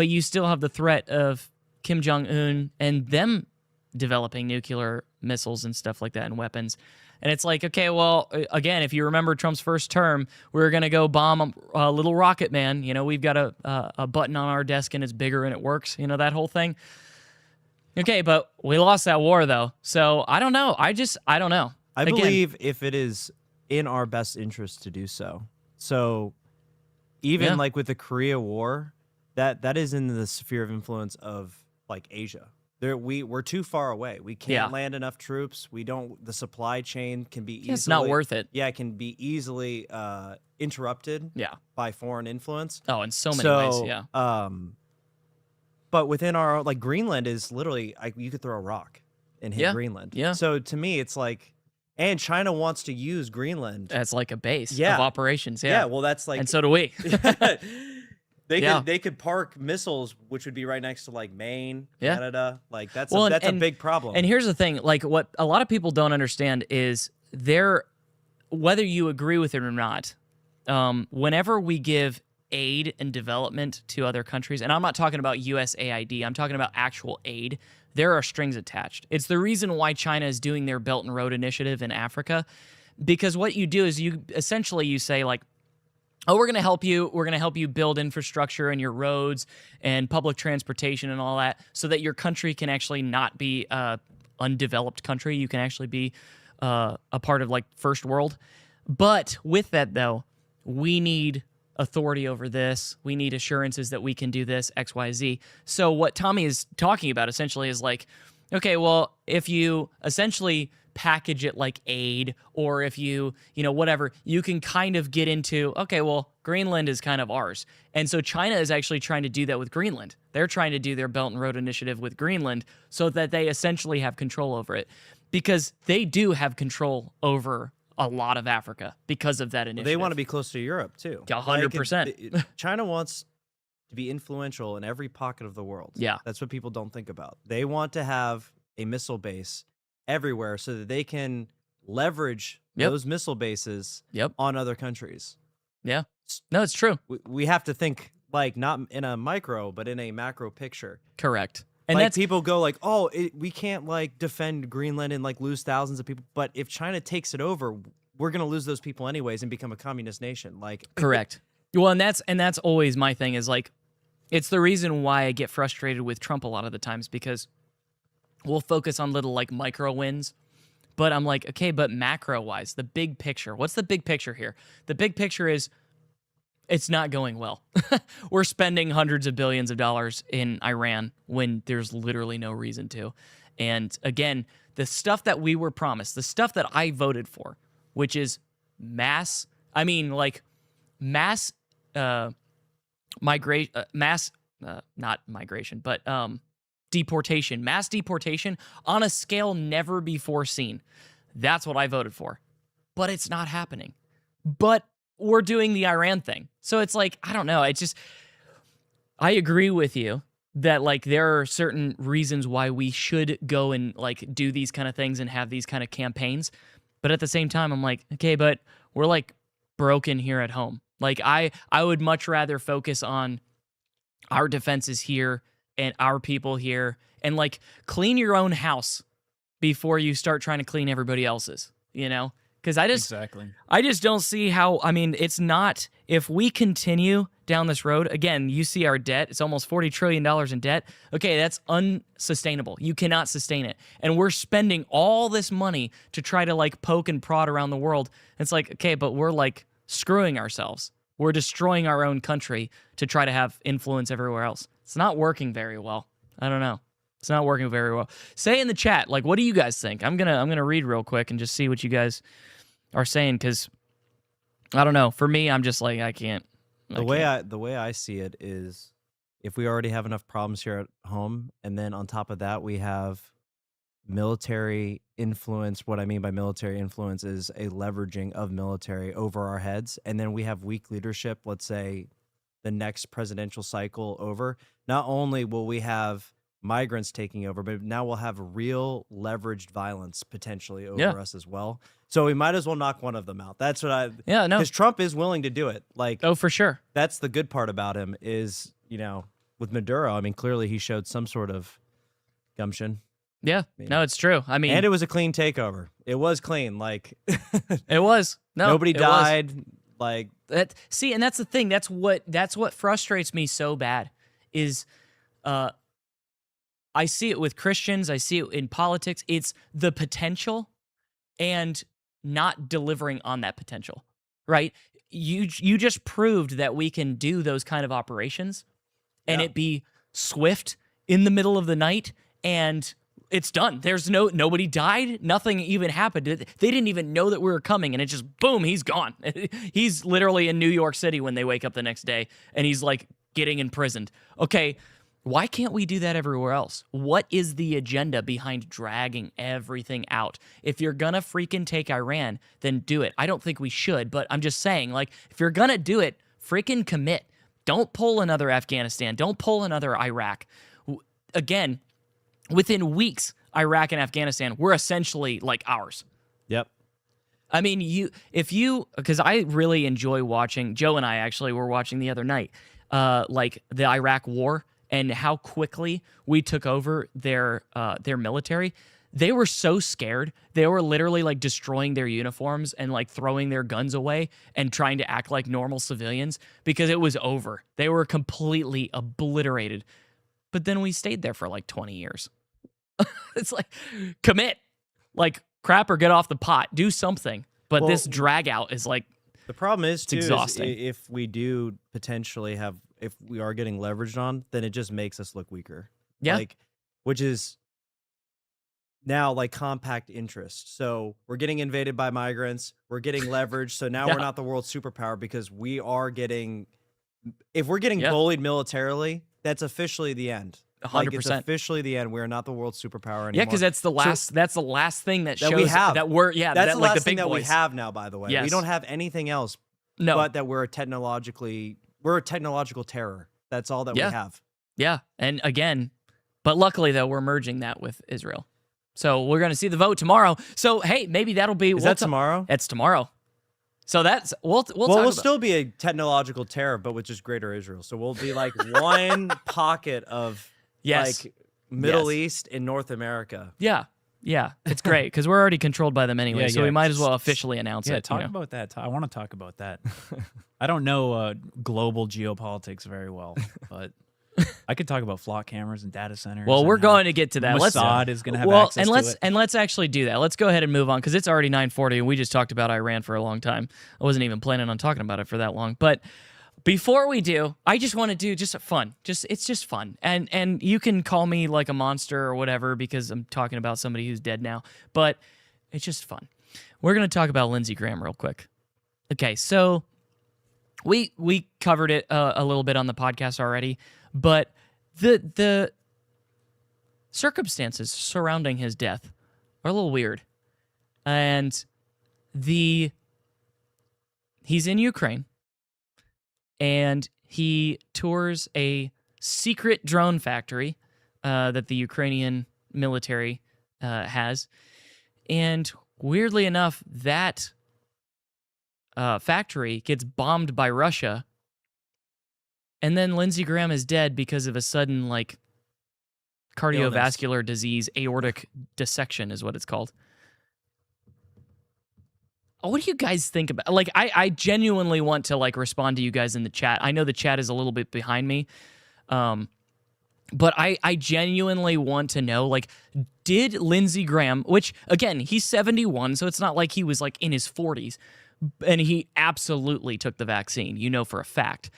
you still have the threat of Kim Jong-un and them developing nuclear missiles and stuff like that and weapons. And it's like, okay, well, again, if you remember Trump's first term, we were going to go bomb a little rocket man. We've got a button on our desk and it's bigger and it works. That whole thing. Okay, but we lost that war, though. So I don't know. I don't know. I believe if it is in our best interest to do so. So even like with the Korea War, that is in the sphere of influence of like Asia. We're too far away. We can't land enough troops. The supply chain can be easily. It's not worth it. Yeah, it can be easily interrupted by foreign influence. Oh, in so many ways, yeah. But within our, like, Greenland is literally, you could throw a rock and hit Greenland. Yeah. So to me, it's like, and China wants to use Greenland as like a base of operations. Yeah. Yeah, well, that's like. And so do we. They could park missiles, which would be right next to like Maine, Canada. Like that's a big problem. And here's the thing: like what a lot of people don't understand is whether you agree with it or not, whenever we give aid and development to other countries, and I'm not talking about USAID, I'm talking about actual aid, there are strings attached. It's the reason why China is doing their Belt and Road Initiative in Africa, because what you do is you say like, oh, we're going to help you build infrastructure and your roads and public transportation and all that so that your country can actually not be a undeveloped country. You can actually be a part of like first world. But with that though, we need authority over this. We need assurances that we can do this, X, Y, Z. So what Tommy is talking about essentially is like, okay, well, if you essentially package it like aid, or if you whatever, you can kind of get into, okay, well, Greenland is kind of ours. And so China is actually trying to do that with Greenland. They're trying to do their Belt and Road Initiative with Greenland so that they essentially have control over it, because they do have control over a lot of Africa because of that initiative. They want to be close to Europe too. 100%. China wants to be influential in every pocket of the world. Yeah. That's what people don't think about. They want to have a missile base everywhere so that they can leverage those missile bases on other countries. Yeah. No, it's true. We have to think like not in a micro, but in a macro picture. Correct. And like that's people go like, oh, we can't like defend Greenland and like lose thousands of people. But if China takes it over, we're going to lose those people anyways and become a communist nation. Like, correct. Well, and that's always my thing is like, it's the reason why I get frustrated with Trump a lot of the times, because we'll focus on little like micro wins, but I'm like, okay, but macro wise, the big picture, what's the big picture here? The big picture is it's not going well. We're spending hundreds of billions of dollars in Iran when there's literally no reason to. And again, the stuff that we were promised, the stuff that I voted for, which is mass deportation, mass deportation on a scale never before seen. That's what I voted for. But it's not happening. But we're doing the Iran thing. So it's like, I don't know. It's just, I agree with you that like there are certain reasons why we should go and like do these kind of things and have these kind of campaigns. But at the same time, I'm like, okay, but we're like broken here at home. Like I would much rather focus on our defenses here and our people here and like clean your own house before you start trying to clean everybody else's, Because I just don't see how, it's not, if we continue down this road, again, you see our debt, it's almost $40 trillion in debt. Okay, that's unsustainable. You cannot sustain it. And we're spending all this money to try to like poke and prod around the world. It's like, okay, but we're like screwing ourselves. We're destroying our own country to try to have influence everywhere else. It's not working very well. I don't know. It's not working very well. Say in the chat, like, what do you guys think? I'm gonna read real quick and just see what you guys are saying, because I don't know. For me, I'm just like, I can't. The way I see it is, if we already have enough problems here at home, and then on top of that we have military influence. What I mean by military influence is a leveraging of military over our heads, and then we have weak leadership. Let's say the next presidential cycle over. Not only will we have migrants taking over, but now we'll have real leveraged violence potentially over us as well. So we might as well knock one of them out. That's what because Trump is willing to do it. Like, oh, for sure. That's the good part about him is, with Maduro, clearly he showed some sort of gumption. Yeah, no, it's true. And it was a clean takeover. It was clean. Like, it was. No, nobody died. Like that. See, and that's the thing. That's what frustrates me so bad is, I see it with Christians. I see it in politics. It's the potential and not delivering on that potential, right? You just proved that we can do those kind of operations and it be swift in the middle of the night and it's done. There's nobody died. Nothing even happened. They didn't even know that we were coming and it just, boom, he's gone. He's literally in New York City when they wake up the next day and he's like getting imprisoned. Okay, why can't we do that everywhere else? What is the agenda behind dragging everything out? If you're gonna freaking take Iran, then do it. I don't think we should, but I'm just saying, like, if you're gonna do it, freaking commit. Don't pull another Afghanistan. Don't pull another Iraq. Again, within weeks, Iraq and Afghanistan were essentially like ours. Yep. I mean, because I really enjoy watching, Joe and I actually were watching the other night, like the Iraq war and how quickly we took over their military. They were so scared. They were literally like destroying their uniforms and like throwing their guns away and trying to act like normal civilians because it was over. They were completely obliterated. But then we stayed there for like 20 years. It's like, commit. Like, crap or get off the pot. Do something. But this drag out is like, the problem is, too, exhausting. If we do potentially if we are getting leveraged on, then it just makes us look weaker. Yeah. Like, which is now like compact interest. So we're getting invaded by migrants. We're getting leveraged. So now we're not the world superpower because we are if we're getting bullied militarily, that's officially the end. 100%. Like, it's officially the end. We're not the world superpower anymore. Yeah, because that's the last thing that shows we have. that we're that's that, the like last the big thing that boys. we have now. By the way, Yes. we don't have anything else. No, but that we're a technological terror. That's all that we have. Yeah, and again, but luckily though, we're merging that with Israel. So we're going to see the vote tomorrow. So hey, maybe that'll be. Is that tomorrow? It's tomorrow. So that's we'll still be a technological terror, but with just greater Israel. So we'll be like one pocket of like Middle East in North America. Yeah. Yeah, it's great because we're already controlled by them anyway, so we might as well officially announce it. Talk about that. I want to talk about that. I don't know global geopolitics very well, but I could talk about flock cameras and data centers. Well, we're going to get to that. Mossad is going to have access to it. And let's actually do that. Let's go ahead and move on because it's already 9:40 and we just talked about Iran for a long time. I wasn't even planning on talking about it for that long, but before we do, I just want to do just fun. It's just fun. And you can call me like a monster or whatever because I'm talking about somebody who's dead now, but it's just fun. We're going to talk about Lindsey Graham real quick. Okay, so we covered it a little bit on the podcast already, but the circumstances surrounding his death are a little weird. And he's in Ukraine. And he tours a secret drone factory that the Ukrainian military has. And weirdly enough, that factory gets bombed by Russia. And then Lindsey Graham is dead because of a sudden, like, cardiovascular disease, aortic dissection is what it's called. What do you guys think about? Like, I genuinely want to like respond to you guys in the chat. I know the chat is a little bit behind me, but I genuinely want to know, like, did Lindsey Graham, which again he's 71, so it's not like he was like in his 40s, and he absolutely took the vaccine, you know for a fact.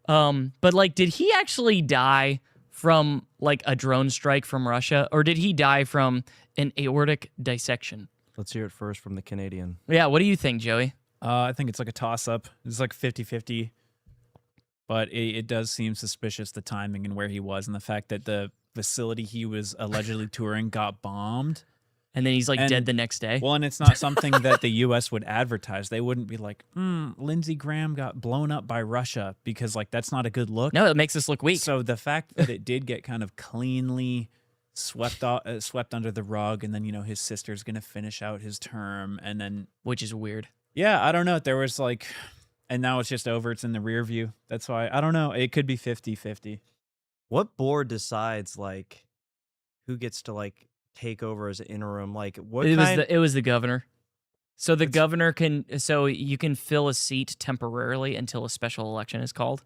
But like, did he actually die from like a drone strike from Russia, or did he die from an aortic dissection? Let's hear it first from the Canadian. Yeah, what do you think, Joey? I think it's like a toss-up. It's like 50-50. But it does seem suspicious, the timing and where he was, and the fact that the facility he was allegedly touring got bombed. And then he's like dead the next day. Well, and it's not something that the U.S. would advertise. They wouldn't be like, Lindsey Graham got blown up by Russia, because like that's not a good look. No, it makes us look weak. So the fact that it did get kind of cleanly swept under the rug, and then, you know, his sister's going to finish out his term, and then... Which is weird. Yeah, I don't know. There was like... And now it's just over. It's in the rear view. That's why, I don't know. It could be 50-50. What board decides, like, who gets to, like, take over as an interim? Like, what It was the governor. So the governor so you can fill a seat temporarily until a special election is called.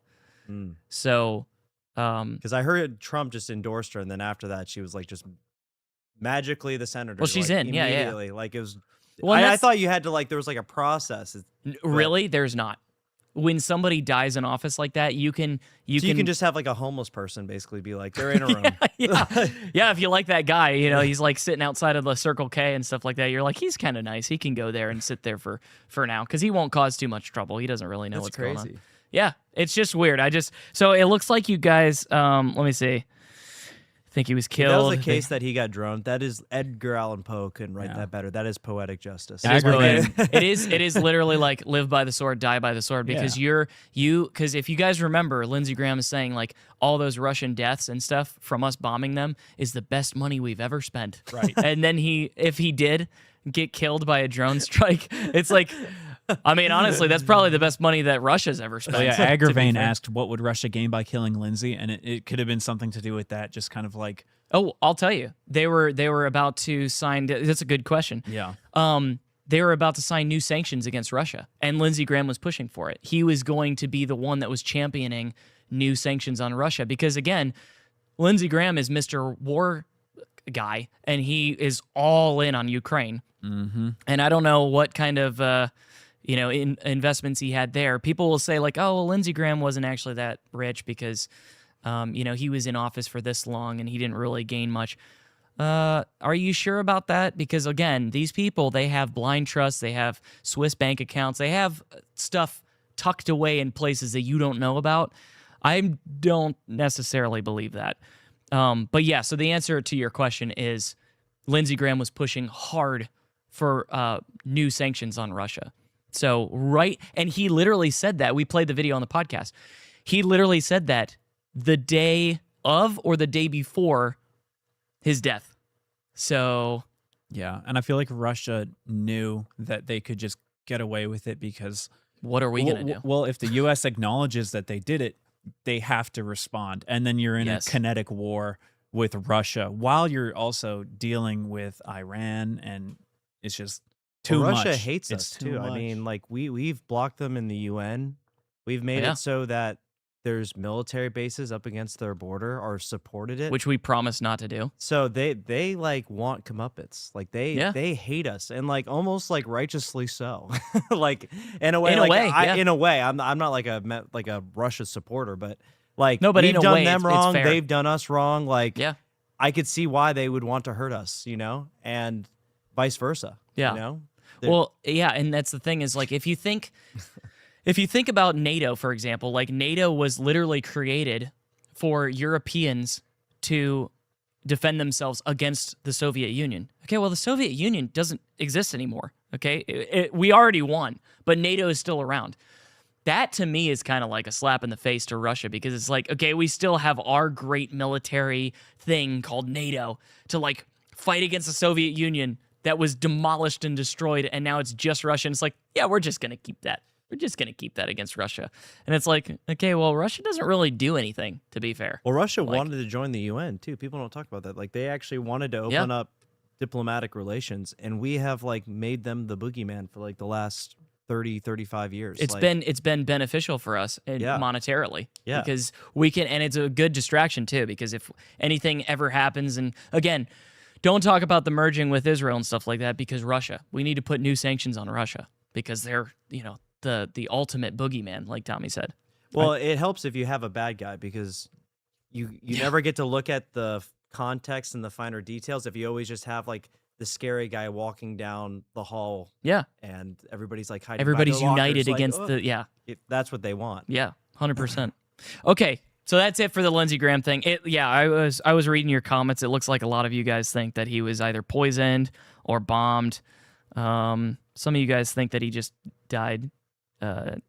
So... because I heard Trump just endorsed her, and then after that, she was like just magically the senator. Well, she's like, in, yeah. immediately. Like it was. Well, I thought you had to like there was like a process. Really, there's not. When somebody dies in office like that, you can just have like a homeless person basically be like they're interim. yeah. If you like that guy, you know, he's like sitting outside of the Circle K and stuff like that. You're like, he's kind of nice. He can go there and sit there for now because he won't cause too much trouble. He doesn't really know what's going on. Yeah, it's just weird. So it looks like you guys, let me see. think he was If killed. that was the case that he got droned, that is Edgar Allan Poe couldn't write that better. That is poetic justice. It is poetic. It is literally like live by the sword, die by the sword, because because if you guys remember, Lindsey Graham is saying like all those Russian deaths and stuff from us bombing them is the best money we've ever spent. Right. And then if he did get killed by a drone strike, it's like, I mean, honestly, that's probably the best money that Russia's ever spent. Oh, yeah, Agravain asked, what would Russia gain by killing Lindsey? And it could have been something to do with that, just kind of like... Oh, I'll tell you. They were about to sign... That's a good question. Yeah. They were about to sign new sanctions against Russia, and Lindsey Graham was pushing for it. He was going to be the one that was championing new sanctions on Russia because, again, Lindsey Graham is Mr. War guy, and he is all in on Ukraine. Mm-hmm. And I don't know what kind of... investments he had there. People will say like, oh, well, Lindsey Graham wasn't actually that rich because, he was in office for this long and he didn't really gain much. Are you sure about that? Because again, these people, they have blind trust, they have Swiss bank accounts, they have stuff tucked away in places that you don't know about. I don't necessarily believe that. But yeah, so the answer to your question is Lindsey Graham was pushing hard for new sanctions on Russia. So, and he literally said that. We played the video on the podcast. He literally said that the day of or the day before his death. So... Yeah, and I feel like Russia knew that they could just get away with it because... What are we going to do? Well, if the U.S. acknowledges that they did it, they have to respond. And then you're in a kinetic war with Russia while you're also dealing with Iran, and it's just... Russia hates us too. I mean, like we've blocked them in the UN. We've made it so that there's military bases up against their border or supported it, which we promised not to do. So they like want comeuppance. Like they hate us, and like almost like righteously so. Like in a way, I'm not like a Russia supporter, but like no, but we've done them wrong, it's fair. They've done us wrong. Like I could see why they would want to hurt us, and vice versa. Yeah. Well, yeah, and that's the thing is like if you think about NATO, for example, like NATO was literally created for Europeans to defend themselves against the Soviet Union. Okay, well, the Soviet Union doesn't exist anymore. Okay, we already won, but NATO is still around. That to me is kind of like a slap in the face to Russia because it's like, okay, we still have our great military thing called NATO to like fight against the Soviet Union that was demolished and destroyed, and now it's just Russia. And it's like, yeah, we're just going to keep that. We're just going to keep that against Russia. And it's like, okay, well, Russia doesn't really do anything, to be fair. Well, Russia wanted to join the UN, too. People don't talk about that. Like, they actually wanted to open up diplomatic relations, and we have, like, made them the boogeyman for, like, the last 30, 35 years. It's been beneficial for us monetarily. Yeah. Because we can, and it's a good distraction, too, because if anything ever happens, and again, don't talk about the merging with Israel and stuff like that because Russia. We need to put new sanctions on Russia because they're, the ultimate boogeyman, like Tommy said. Well, it helps if you have a bad guy because you never get to look at the context and the finer details if you always just have like the scary guy walking down the hall. Yeah. And everybody's like hiding. Everybody's united against that's what they want. Yeah, 100%. Okay. So that's it for the Lindsey Graham thing. I was reading your comments. It looks like a lot of you guys think that he was either poisoned or bombed. Some of you guys think that he just died, and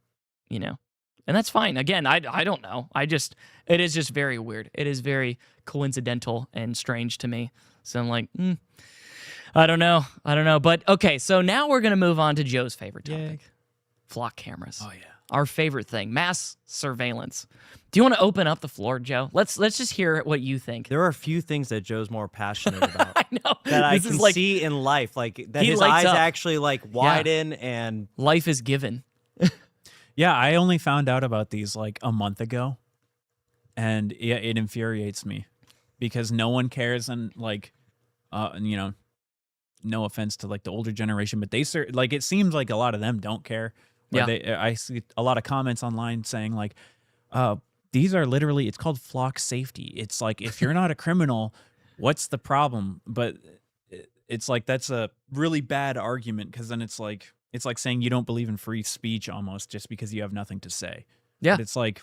that's fine. Again, I don't know. It is just very weird. It is very coincidental and strange to me. So I'm like, I don't know. But okay, so now we're going to move on to Joe's favorite topic, flock cameras. Oh, yeah. Our favorite thing, mass surveillance. Do you want to open up the floor, Joe? Let's just hear what you think. There are a few things that Joe's more passionate about. I know. That I can see in life, like that his eyes actually like widen and life is given. Yeah, I only found out about these like a month ago, and it infuriates me because no one cares, and like, no offense to like the older generation, but it seems like a lot of them don't care. I see a lot of comments online saying like, these are literally, it's called flock safety. It's like, if you're not a criminal, what's the problem? But it's like, that's a really bad argument because then it's like saying you don't believe in free speech almost just because you have nothing to say. Yeah. But it's like,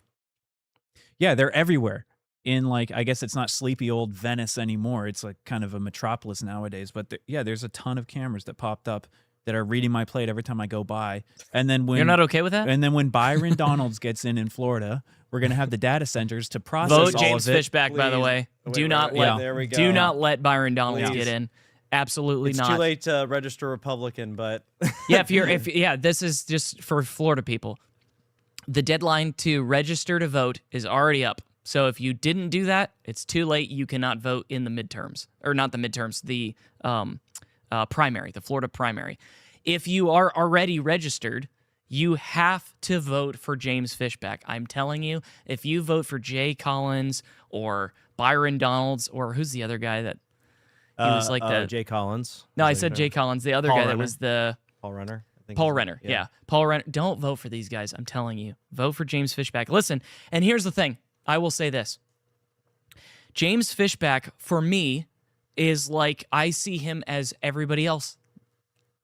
yeah, they're everywhere. in like, I guess it's not sleepy old Venice anymore. It's like kind of a metropolis nowadays. But there's a ton of cameras that popped up that are reading my plate every time I go by. And then when you're not okay with that, and then when Byron Donalds gets in Florida, we're gonna have the data centers to process vote all James of it. Fishback. By the way, do not let Byron Donalds get in. Absolutely it's not. It's too late to register Republican, but this is just for Florida people. The deadline to register to vote is already up. So if you didn't do that, it's too late. You cannot vote in the midterms, or not the midterms, the primary, the Florida primary. If you are already registered, you have to vote for James Fishback. I'm telling you, if you vote for Jay Collins or Byron Donalds, or who's the other guy that he was like the Jay Collins? No, I said Jay Collins. The other guy that was the Paul Renner. Paul Renner, yeah. Paul Renner. Don't vote for these guys. I'm telling you. Vote for James Fishback. Listen, and here's the thing. I will say this. James Fishback, for me, is like, I see him as everybody else.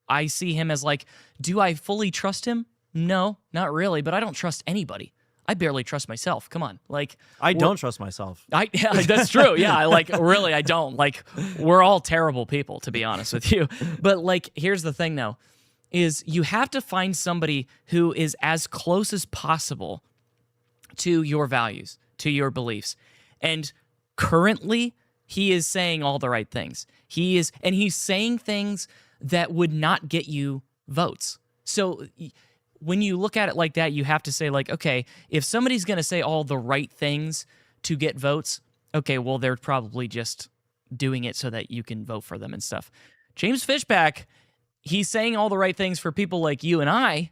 I see him as like, do I fully trust him? No, not really, but I don't trust anybody. I barely trust myself. Come on. Like, I don't trust myself. That's true. Yeah, really, I don't. Like, we're all terrible people, to be honest with you. But like, here's the thing though, is you have to find somebody who is as close as possible to your values, to your beliefs. And currently, he is saying all the right things. He's saying things that would not get you votes. So when you look at it like that, you have to say like, okay, if somebody's going to say all the right things to get votes, okay, well, they're probably just doing it so that you can vote for them and stuff. James Fishback, he's saying all the right things for people like you and I,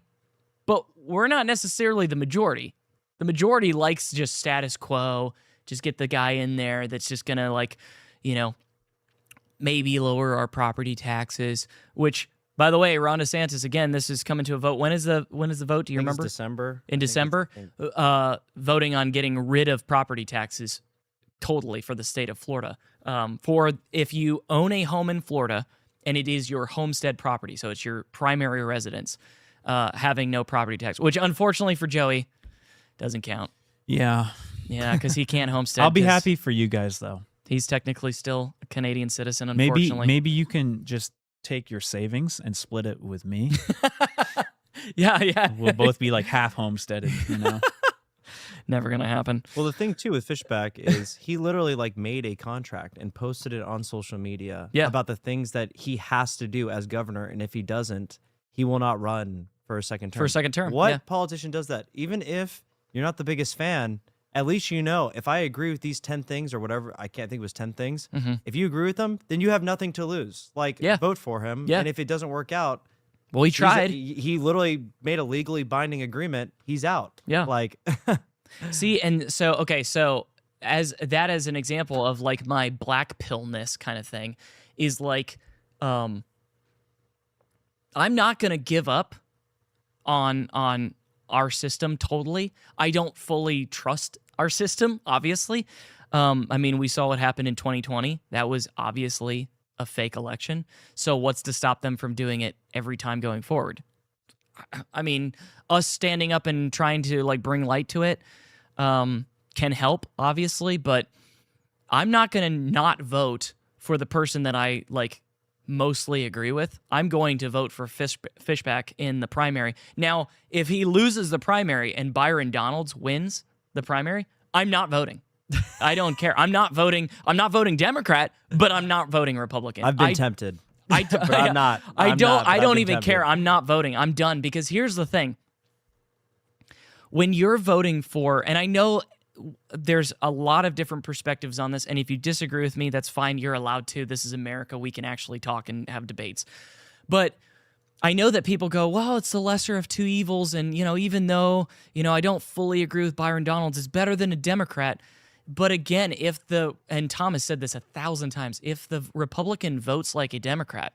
but we're not necessarily the majority. The majority likes just status quo, just get the guy in there that's just going to like, maybe lower our property taxes, which, by the way, Ron DeSantis, again, this is coming to a vote. When is the vote? Do you remember? December. In December, voting on getting rid of property taxes totally for the state of Florida. For if you own a home in Florida and it is your homestead property, so it's your primary residence, having no property tax, which unfortunately for Joey doesn't count. Yeah. Yeah, because he can't homestead. I'll be happy for you guys, though. He's technically still a Canadian citizen, unfortunately. Maybe you can just take your savings and split it with me. Yeah. We'll both be like half homesteaded, Never gonna happen. Well, the thing too with Fishback is he literally like made a contract and posted it on social media about the things that he has to do as governor, and if he doesn't, he will not run for a second term. What politician does that? Even if you're not the biggest fan, at least if I agree with these 10 things or whatever, I can't think it was 10 things. Mm-hmm. If you agree with them, then you have nothing to lose. Like, vote for him. Yeah. And if it doesn't work out, well, he tried. He literally made a legally binding agreement. He's out. Yeah. Like, see, and so, okay, so as an example of like my black pillness kind of thing is like, I'm not going to give up on our system totally. I don't fully trust our system, obviously. I mean, we saw what happened in 2020. That was obviously a fake election. So what's to stop them from doing it every time going forward? I mean, us standing up and trying to like bring light to it can help, obviously, but I'm not going to not vote for the person that I like mostly agree with. I'm going to vote for Fishback in the primary. Now, if he loses the primary and Byron Donalds wins the primary, I'm not voting. I don't care. I'm not voting Democrat, but I'm not voting Republican. I've been tempted. But I'm not. I don't even tempted. care. I'm not voting. I'm done, because here's the thing. When you're voting for, and I know there's a lot of different perspectives on this, and if you disagree with me, that's fine. You're allowed to. This is America. We can actually talk and have debates. But I know that people go, well, it's the lesser of two evils, and even though I don't fully agree with Byron Donalds, it's better than a Democrat. But again, and Tom has said this 1,000 times, if the Republican votes like a Democrat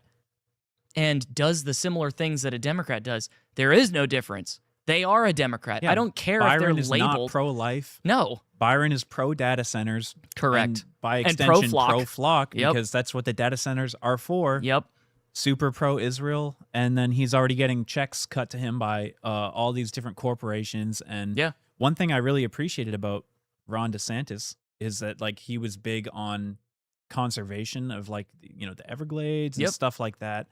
and does the similar things that a Democrat does, there is no difference. They are a Democrat. Yeah, I don't care Byron if they're is labeled. not pro-life. No. Byron is pro-data centers. Correct. And by And extension, pro-flock. pro-flock, Yep. because that's what the data centers are for. Yep. Super pro-Israel, and then he's already getting checks cut to him by all these different corporations. And one thing I really appreciated about Ron DeSantis is that like he was big on conservation of like the Everglades and stuff like that.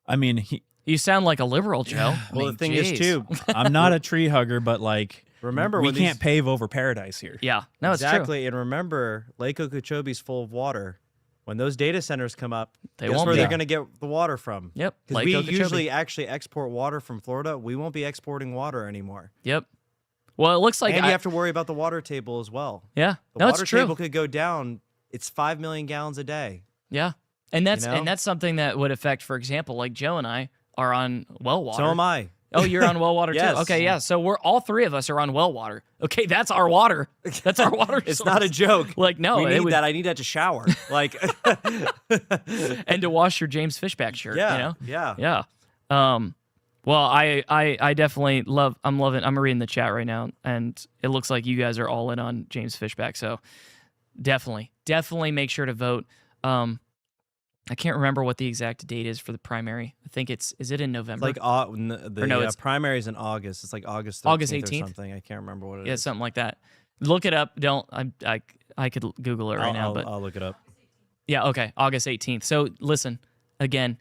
I mean, you sound like a liberal, Joe. Well, the thing is too, I'm not a tree hugger, but like remember we can't pave over paradise here. Yeah, no, exactly. It's true. And remember, Lake Okeechobee's full of water. When those data centers come up, They guess won't where be. they're going to get the water from? Yep, Because Lake we Okeechobee. usually actually export water from Florida. We won't be exporting water anymore. Yep. Well, it looks like And you have to worry about the water table as well. Yeah, The no, water it's true. table could go down. It's 5 million gallons a day. Yeah, and that's You know? and that's something that would affect, for example, like Joe and I are on well water. So am I. Oh, you're on well water Yes. too. Okay, yeah. So we're all three of us are on well water. Okay, that's our water. That's our water. It's source. not a joke. Like no, we it need would- that. I need that to shower. Like, and to wash your James Fishback shirt. yeah, You know? yeah. Yeah. Well, I definitely I'm reading the chat right now, and it looks like you guys are all in on James Fishback. So definitely make sure to vote. I can't remember what the exact date is for the primary. I think is it in November? Like the primary's in August. It's like August 13th August or 18th? something. I can't remember what it is. Yeah, something like that. Look it up. Don't I could Google it right now, but I'll look it up. yeah, okay, August 18th. So listen, again,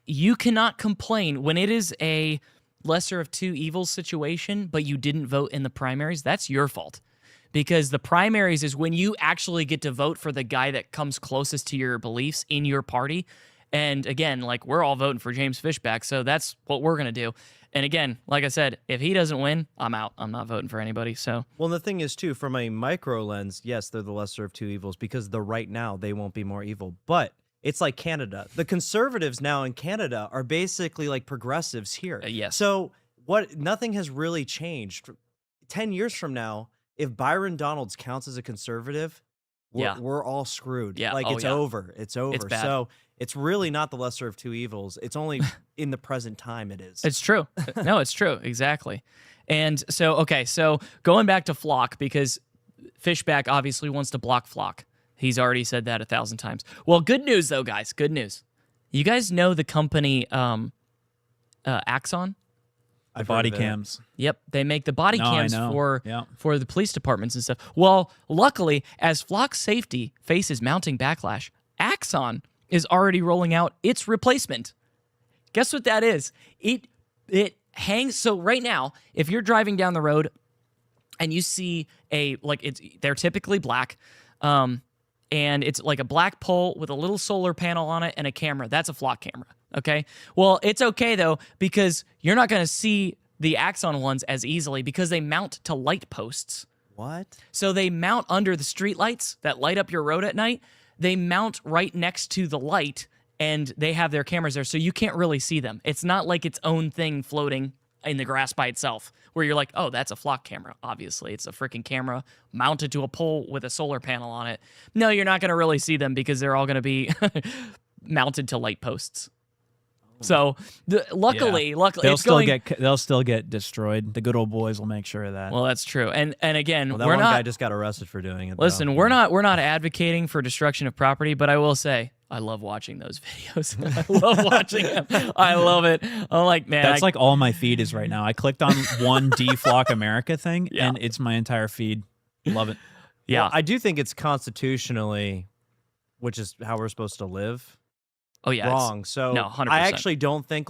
you cannot complain when it is a lesser of two evils situation, but you didn't vote in the primaries. That's your fault. Because the primaries is when you actually get to vote for the guy that comes closest to your beliefs in your party. And again, like we're all voting for James Fishback, so that's what we're going to do. And again, like I said, if he doesn't win, I'm out. I'm not voting for anybody. So Well, the thing is, too, from a micro lens, yes, they're the lesser of two evils because right now they won't be more evil. But it's like Canada. The conservatives now in Canada are basically like progressives here. yes. So nothing has really changed. 10 years from now, if Byron Donalds counts as a conservative, we're all screwed. Yeah. Like it's over. It's over. It's bad. So it's really not the lesser of two evils. It's only in the present time it is. It's true. No, it's true. Exactly. And so, okay, so going back to Flock, because Fishback obviously wants to block Flock. He's already said that 1,000 times. Well, good news, though, guys. Good news. You guys know the company Axon? The body cams. Yep, they make the body cams I know. for the police departments and stuff. Well, luckily, as Flock safety faces mounting backlash, Axon is already rolling out its replacement. Guess what that is? It hangs. So right now, if you're driving down the road and you see they're typically black, and it's like a black pole with a little solar panel on it and a camera. That's a Flock camera. Okay. Well, it's okay though, because you're not going to see the Axon ones as easily because they mount to light posts. What? So they mount under the street lights that light up your road at night. They mount right next to the light and they have their cameras there. So you can't really see them. It's not like its own thing floating in the grass by itself where you're like, oh, that's a Flock camera. Obviously, it's a freaking camera mounted to a pole with a solar panel on it. No, you're not going to really see them because they're all going to be mounted to light posts. So luckily, they'll it's they'll still get destroyed. The good old boys will make sure of that. Well, that's true. And again, That we're one not. guy just got arrested for doing it. Listen, though. we're not advocating for destruction of property, but I will say I love watching those videos. I love watching them. I love it. I'm like, man, That's like all my feed is right now. I clicked on one Deflock America thing, and it's my entire feed. Love it. yeah. Well, I do think it's constitutionally, which is how we're supposed to live, Oh yeah, wrong. So no, 100%. I actually don't think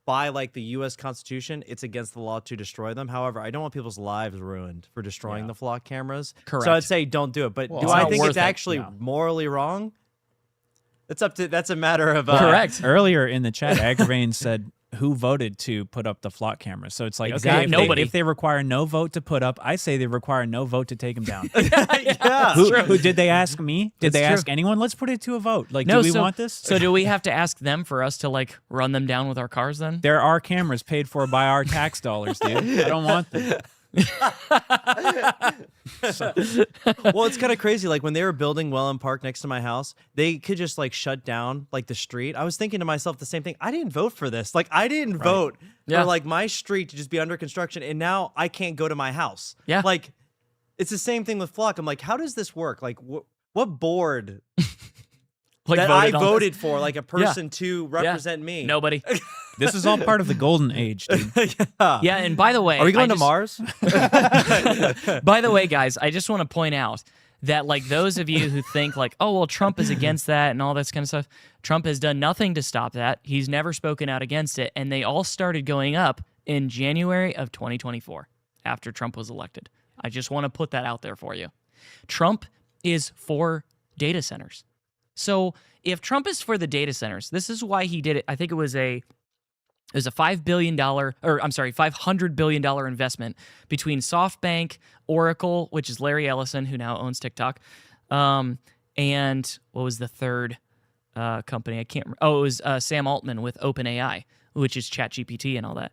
by the U.S. Constitution, it's against the law to destroy them. However, I don't want people's lives ruined for destroying the Flock cameras. Correct. So I'd say don't do it. But Well, do it's I not think worth it's it. actually No. morally wrong? That's a matter of Correct. Earlier in the chat, Agravain said, "Who voted to put up the Flock camera?" So it's like, Exactly. okay, if Nobody. if they require no vote to put up, I say they require no vote to take them down. yeah. who did they ask me? Did It's they true. ask anyone? Let's put it to a vote. Like, No, do we so- want this? So do we have to ask them for us to run them down with our cars then? There are cameras paid for by our tax dollars, dude. I don't want them. Well, it's kind of crazy. Like when they were building Welland Park next to my house, they could just shut down the street. I was thinking to myself the same thing. I didn't vote for this. I didn't vote Yeah. for my street to just be under construction, and now I can't go to my house. Yeah. It's the same thing with Flock. I'm like, how does this work? What board that voted I on this? voted for, a person to represent me? Nobody. This is all part of the golden age, dude. Yeah, and by the way, are we going to Mars? By the way, guys, I just want to point out that like those of you who think like, oh, well, Trump is against that and all this kind of stuff, Trump has done nothing to stop that. He's never spoken out against it, and they all started going up in January of 2024 after Trump was elected. I just want to put that out there for you. Trump is for data centers. So if Trump is for the data centers, this is why he did it. I think it was a $500 billion investment between SoftBank, Oracle, which is Larry Ellison, who now owns TikTok, and what was the third company? I can't remember. Oh, it was Sam Altman with OpenAI, which is ChatGPT and all that.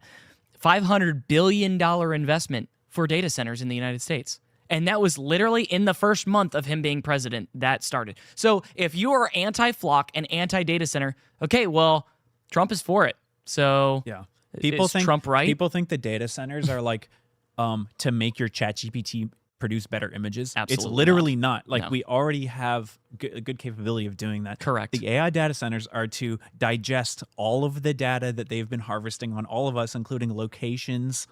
$500 billion investment for data centers in the United States. And that was literally in the first month of him being president that started. So if you are anti-flock and anti-data center, okay, well, Trump is for it. So Yeah. is Trump right? People think the data centers are like to make your ChatGPT produce better images. Absolutely It's literally not. Like No. we already have a good capability of doing that. Correct. The AI data centers are to digest all of the data that they've been harvesting on all of us, including locations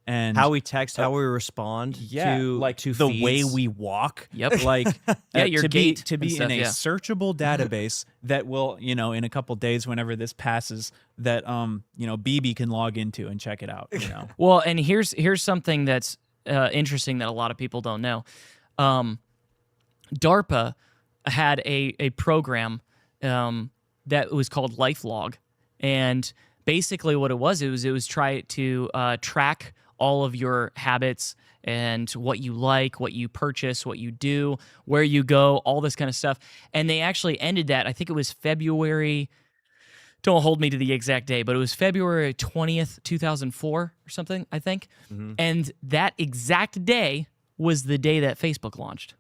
and How we text, how we respond to the way feeds. we walk. Yep. Like Yeah, your to gait be and stuff, in a yeah. searchable database that will, in a couple days, whenever this passes, that BB can log into and check it out. Well, and here's something that's interesting that a lot of people don't know. DARPA had a program that was called LifeLog, and basically what it was try to track all of your habits and what you like, what you purchase, what you do, where you go, all this kind of stuff. And they actually ended that. I think it was February. Don't hold me to the exact day, but it was February 20th, 2004 or something, I think. Mm-hmm. And that exact day was the day that Facebook launched.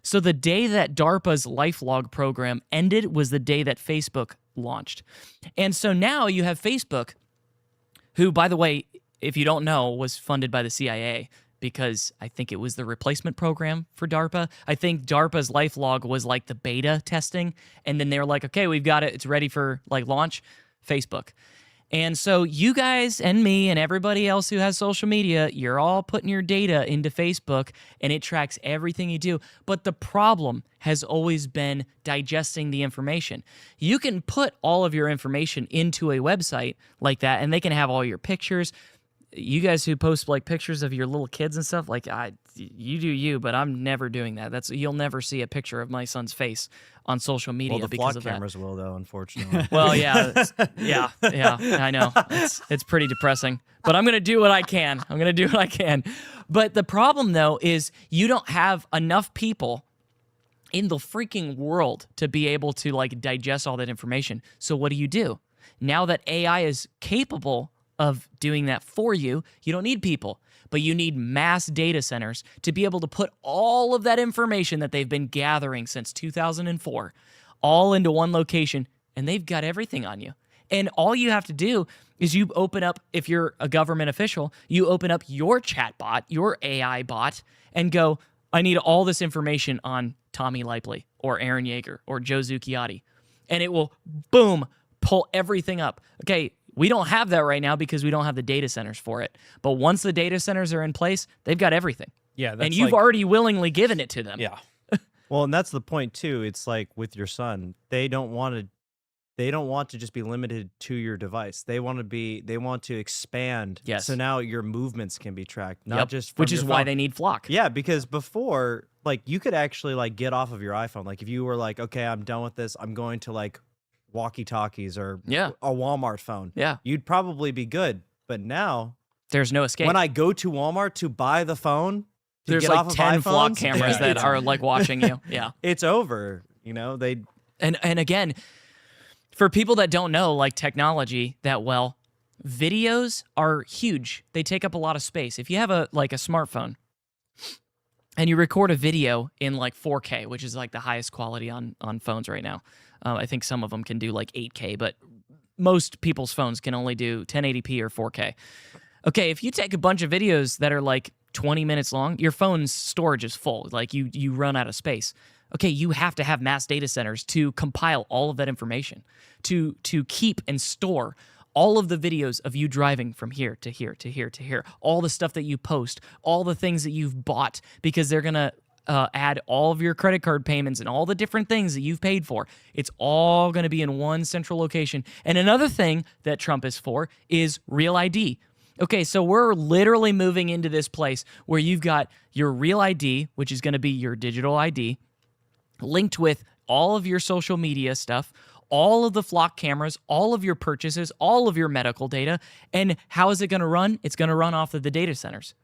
So the day that DARPA's LifeLog program ended was the day that Facebook launched. And so now you have Facebook, who, by the way, if you don't know, was funded by the CIA because I think it was the replacement program for DARPA. I think DARPA's LifeLog was like the beta testing, and then they were like, okay, we've got it. It's ready for like launch. Facebook. And so you guys and me and everybody else who has social media, you're all putting your data into Facebook, and it tracks everything you do. But the problem has always been digesting the information. You can put all of your information into a website like that, and they can have all your pictures. You guys who post like pictures of your little kids and stuff, like you do you, but I'm never doing that. You'll never see a picture of my son's face on social media the because flock of that. cameras will, though, unfortunately. Well, yeah, yeah, I know. It's pretty depressing, but I'm gonna do what I can. But the problem, though, is you don't have enough people in the freaking world to be able to like digest all that information. So what do? Now that AI is capable of doing that for you, you don't need people, but you need mass data centers to be able to put all of that information that they've been gathering since 2004 all into one location, and they've got everything on you. And all you have to do is you open up, if you're a government official, you open up your chat bot, your AI bot, and go, I need all this information on Tommy Laipply or Aaron Yeager or Joe Zucchiotti. And it will, boom, pull everything up. Okay, we don't have that right now because we don't have the data centers for it. But once the data centers are in place, they've got everything. Yeah, and you've already willingly given it to them. Yeah. Well, and that's the point too. It's like with your son, they don't want to just be limited to your device. They want to expand. Yes. So now your movements can be tracked, not Yep. just from Which your is why phone. they need Flock. Yeah, because before, like, you could actually like get off of your iPhone. Like if you were like, okay, I'm done with this. I'm going to like walkie-talkies or Yeah. a Walmart phone. Yeah. You'd probably be good. But now, There's no escape. when I go to Walmart to buy the phone, to There's get like off of 10 Flock iPhones, cameras that are like watching you. Yeah. it's over. You know, And again, for people that don't know like technology that well, videos are huge. They take up a lot of space. If you have a smartphone and you record a video in like 4K, which is like the highest quality on phones right now. I think some of them can do like 8K, but most people's phones can only do 1080p or 4K. Okay, if you take a bunch of videos that are like 20 minutes long, your phone's storage is full. Like you run out of space. Okay, you have to have mass data centers to compile all of that information, to keep and store all of the videos of you driving from here to here to here to here, all the stuff that you post, all the things that you've bought, because they're going to add all of your credit card payments and all the different things that you've paid for. It's all going to be in one central location. And another thing that Trump is for is Real ID. Okay, so we're literally moving into this place where you've got your Real ID, which is going to be your digital ID, linked with all of your social media stuff, all of the Flock cameras, all of your purchases, all of your medical data. And how is it going to run? It's going to run off of the data centers.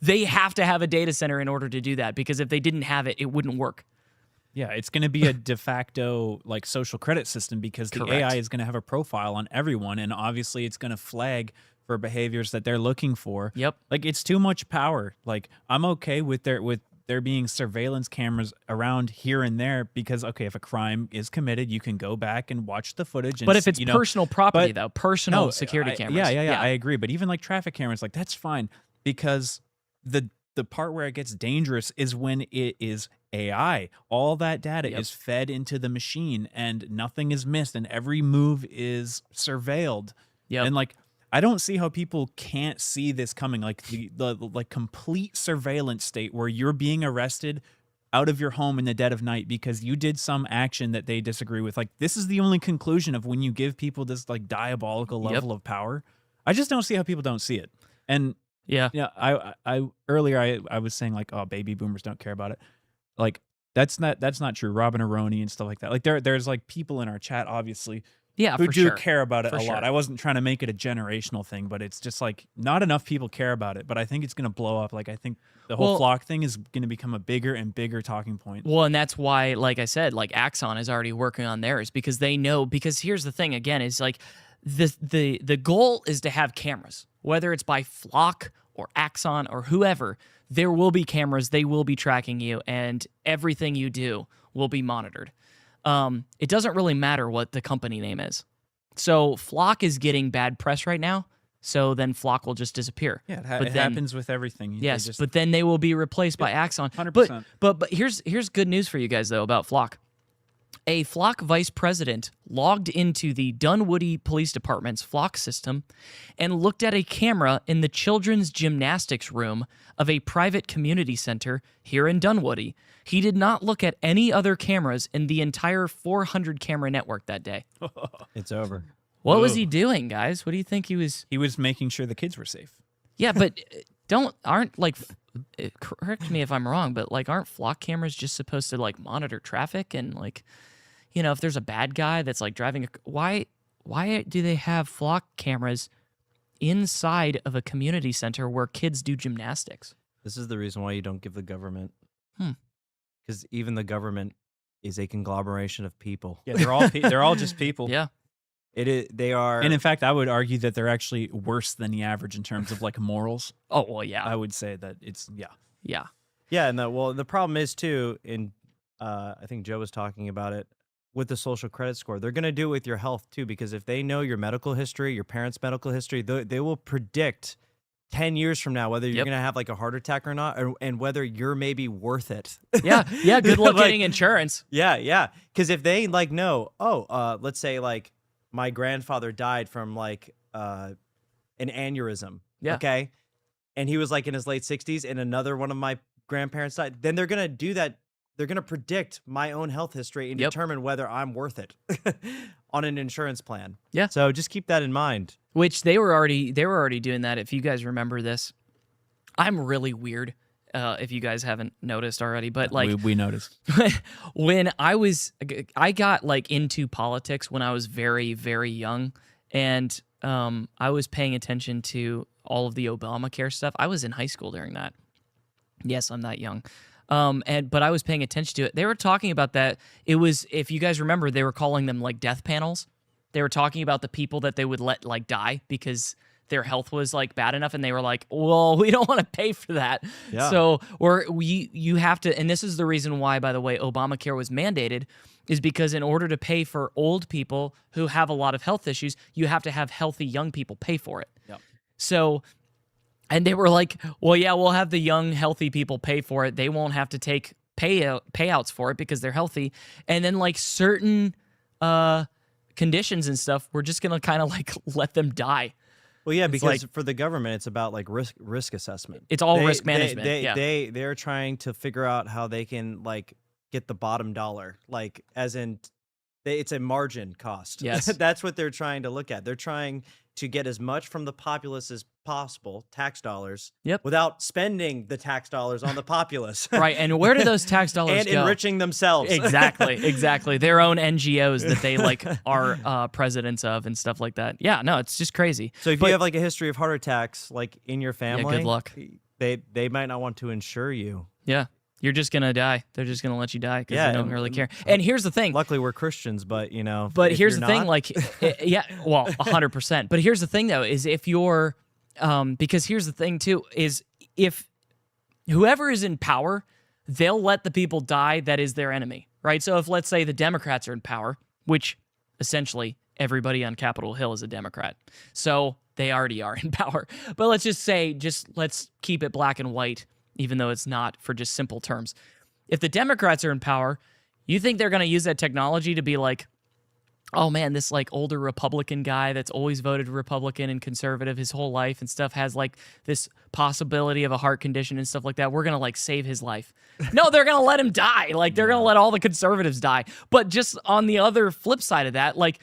They have to have a data center in order to do that, because if they didn't have it, it wouldn't work. Yeah, it's going to be a de facto like social credit system, because the Correct. AI is going to have a profile on everyone, and obviously it's going to flag for behaviors that they're looking for. Yep. Like, it's too much power. Like, I'm okay with there being surveillance cameras around here and there, because if a crime is committed, you can go back and watch the footage. And, But if it's personal property, though, personal security cameras. cameras. Yeah, I agree. But even like traffic cameras, like, that's fine, because the part where it gets dangerous is when it is AI. All that data is fed into the machine, and nothing is missed, and every move is surveilled. Yep. And like, I don't see how people can't see this coming. Like the like complete surveillance state where you're being arrested out of your home in the dead of night because you did some action that they disagree with. Like, this is the only conclusion of when you give people this like diabolical level of power. I just don't see how people don't see it. And Yeah. I earlier I was saying like, oh, baby boomers don't care about it. Like, that's not true. Robin Aroni and stuff like that. Like, there's like people in our chat, obviously, who for do sure. care about it For a sure. lot. I wasn't trying to make it a generational thing, but it's just like not enough people care about it. But I think it's going to blow up. Like, I think the whole Flock thing is going to become a bigger and bigger talking point. Well, and that's why, like I said, like Axon is already working on theirs, because they know, because here's the thing again, is like the goal is to have cameras, whether it's by Flock or Axon or whoever. There will be cameras, they will be tracking you, and everything you do will be monitored. It doesn't really matter what the company name is. So Flock is getting bad press right now, so then Flock will just disappear. Yeah, But it then- happens with everything. Yes, but then they will be replaced by Axon. 100%. But here's good news for you guys, though, about Flock. A Flock vice president logged into the Dunwoody Police Department's Flock system and looked at a camera in the children's gymnastics room of a private community center here in Dunwoody. He did not look at any other cameras in the entire 400-camera network that day. It's over. What was he doing, guys? What do you think he was... He was making sure the kids were safe. Yeah, but correct me if I'm wrong, but like, aren't Flock cameras just supposed to like monitor traffic and like, you know, if there's a bad guy that's like driving why do they have Flock cameras inside of a community center where kids do gymnastics? This is the reason why you don't give the government. Hmm. Because even the government is a conglomeration of people. Yeah, they're all just people. Yeah. They are. And in fact, I would argue that they're actually worse than the average in terms of like morals. Oh, well, yeah. I would say that it's Yeah. Yeah, and the problem is too, I think Joe was talking about it, with the social credit score. They're going to do it with your health too, because if they know your medical history, your parents' medical history, they will predict 10 years from now whether you're going to have like a heart attack or not, and whether you're maybe worth it. Yeah. Good luck Like, getting insurance. Yeah. Because if they like know, let's say like my grandfather died from like an aneurysm. Yeah. Okay. And he was like in his late 60s, and another one of my grandparents died. Then they're going to do that. They're going to predict my own health history and determine whether I'm worth it on an insurance plan. Yeah. So just keep that in mind. Which they were already doing that. If you guys remember this, I'm really weird. If you guys haven't noticed already, but like we noticed. when I got like into politics when I was very, very young, and I was paying attention to all of the Obamacare stuff. I was in high school during that. Yes, I'm that young. But I was paying attention to it. They were talking about that. It was, if you guys remember, they were calling them like death panels. They were talking about the people that they would let like die because their health was like bad enough, and they were like, well, we don't want to pay for that. Yeah. So you have to, and this is the reason why, by the way, Obamacare was mandated, is because in order to pay for old people who have a lot of health issues, you have to have healthy young people pay for it. Yep. So, and they were like, well, yeah, we'll have the young, healthy people pay for it. They won't have to take payouts for it because they're healthy. And then like certain conditions and stuff, we're just gonna kind of like let them die. Well, yeah, It's because like- for the government, it's about like risk assessment. It's all risk management. They're trying to figure out how they can like get the bottom dollar, like as in it's a margin cost. Yes. That's what they're trying to look at. They're trying to get as much from the populace as possible, tax dollars, Yep. without spending the tax dollars on the populace. Right, and where do those tax dollars and go? enriching themselves. Exactly. Their own NGOs that they like are presidents of and stuff like that. Yeah, no, it's just crazy. So if you have like a history of heart attacks, like in your family, good luck. They might not want to insure you. Yeah, you're just gonna die. They're just gonna let you die because Yeah, they don't and- really care. And here's the thing. Luckily, we're Christians, but you know. But if here's you're the thing, not- like, yeah, well, 100%. But here's the thing, though, is if you're, because here's the thing, too, is if whoever is in power, they'll let the people die that is their enemy, right? So if, let's say, the Democrats are in power, which essentially everybody on Capitol Hill is a Democrat, so they already are in power. But let's just say, let's keep it black and white, even though it's not for just simple terms. If the Democrats are in power, you think they're going to use that technology to be like, oh man, this like older Republican guy that's always voted Republican and conservative his whole life and stuff has like this possibility of a heart condition and stuff like that. We're going to like save his life. No, they're going to let him die. Like they're going to let all the conservatives die. But just on the other flip side of that, like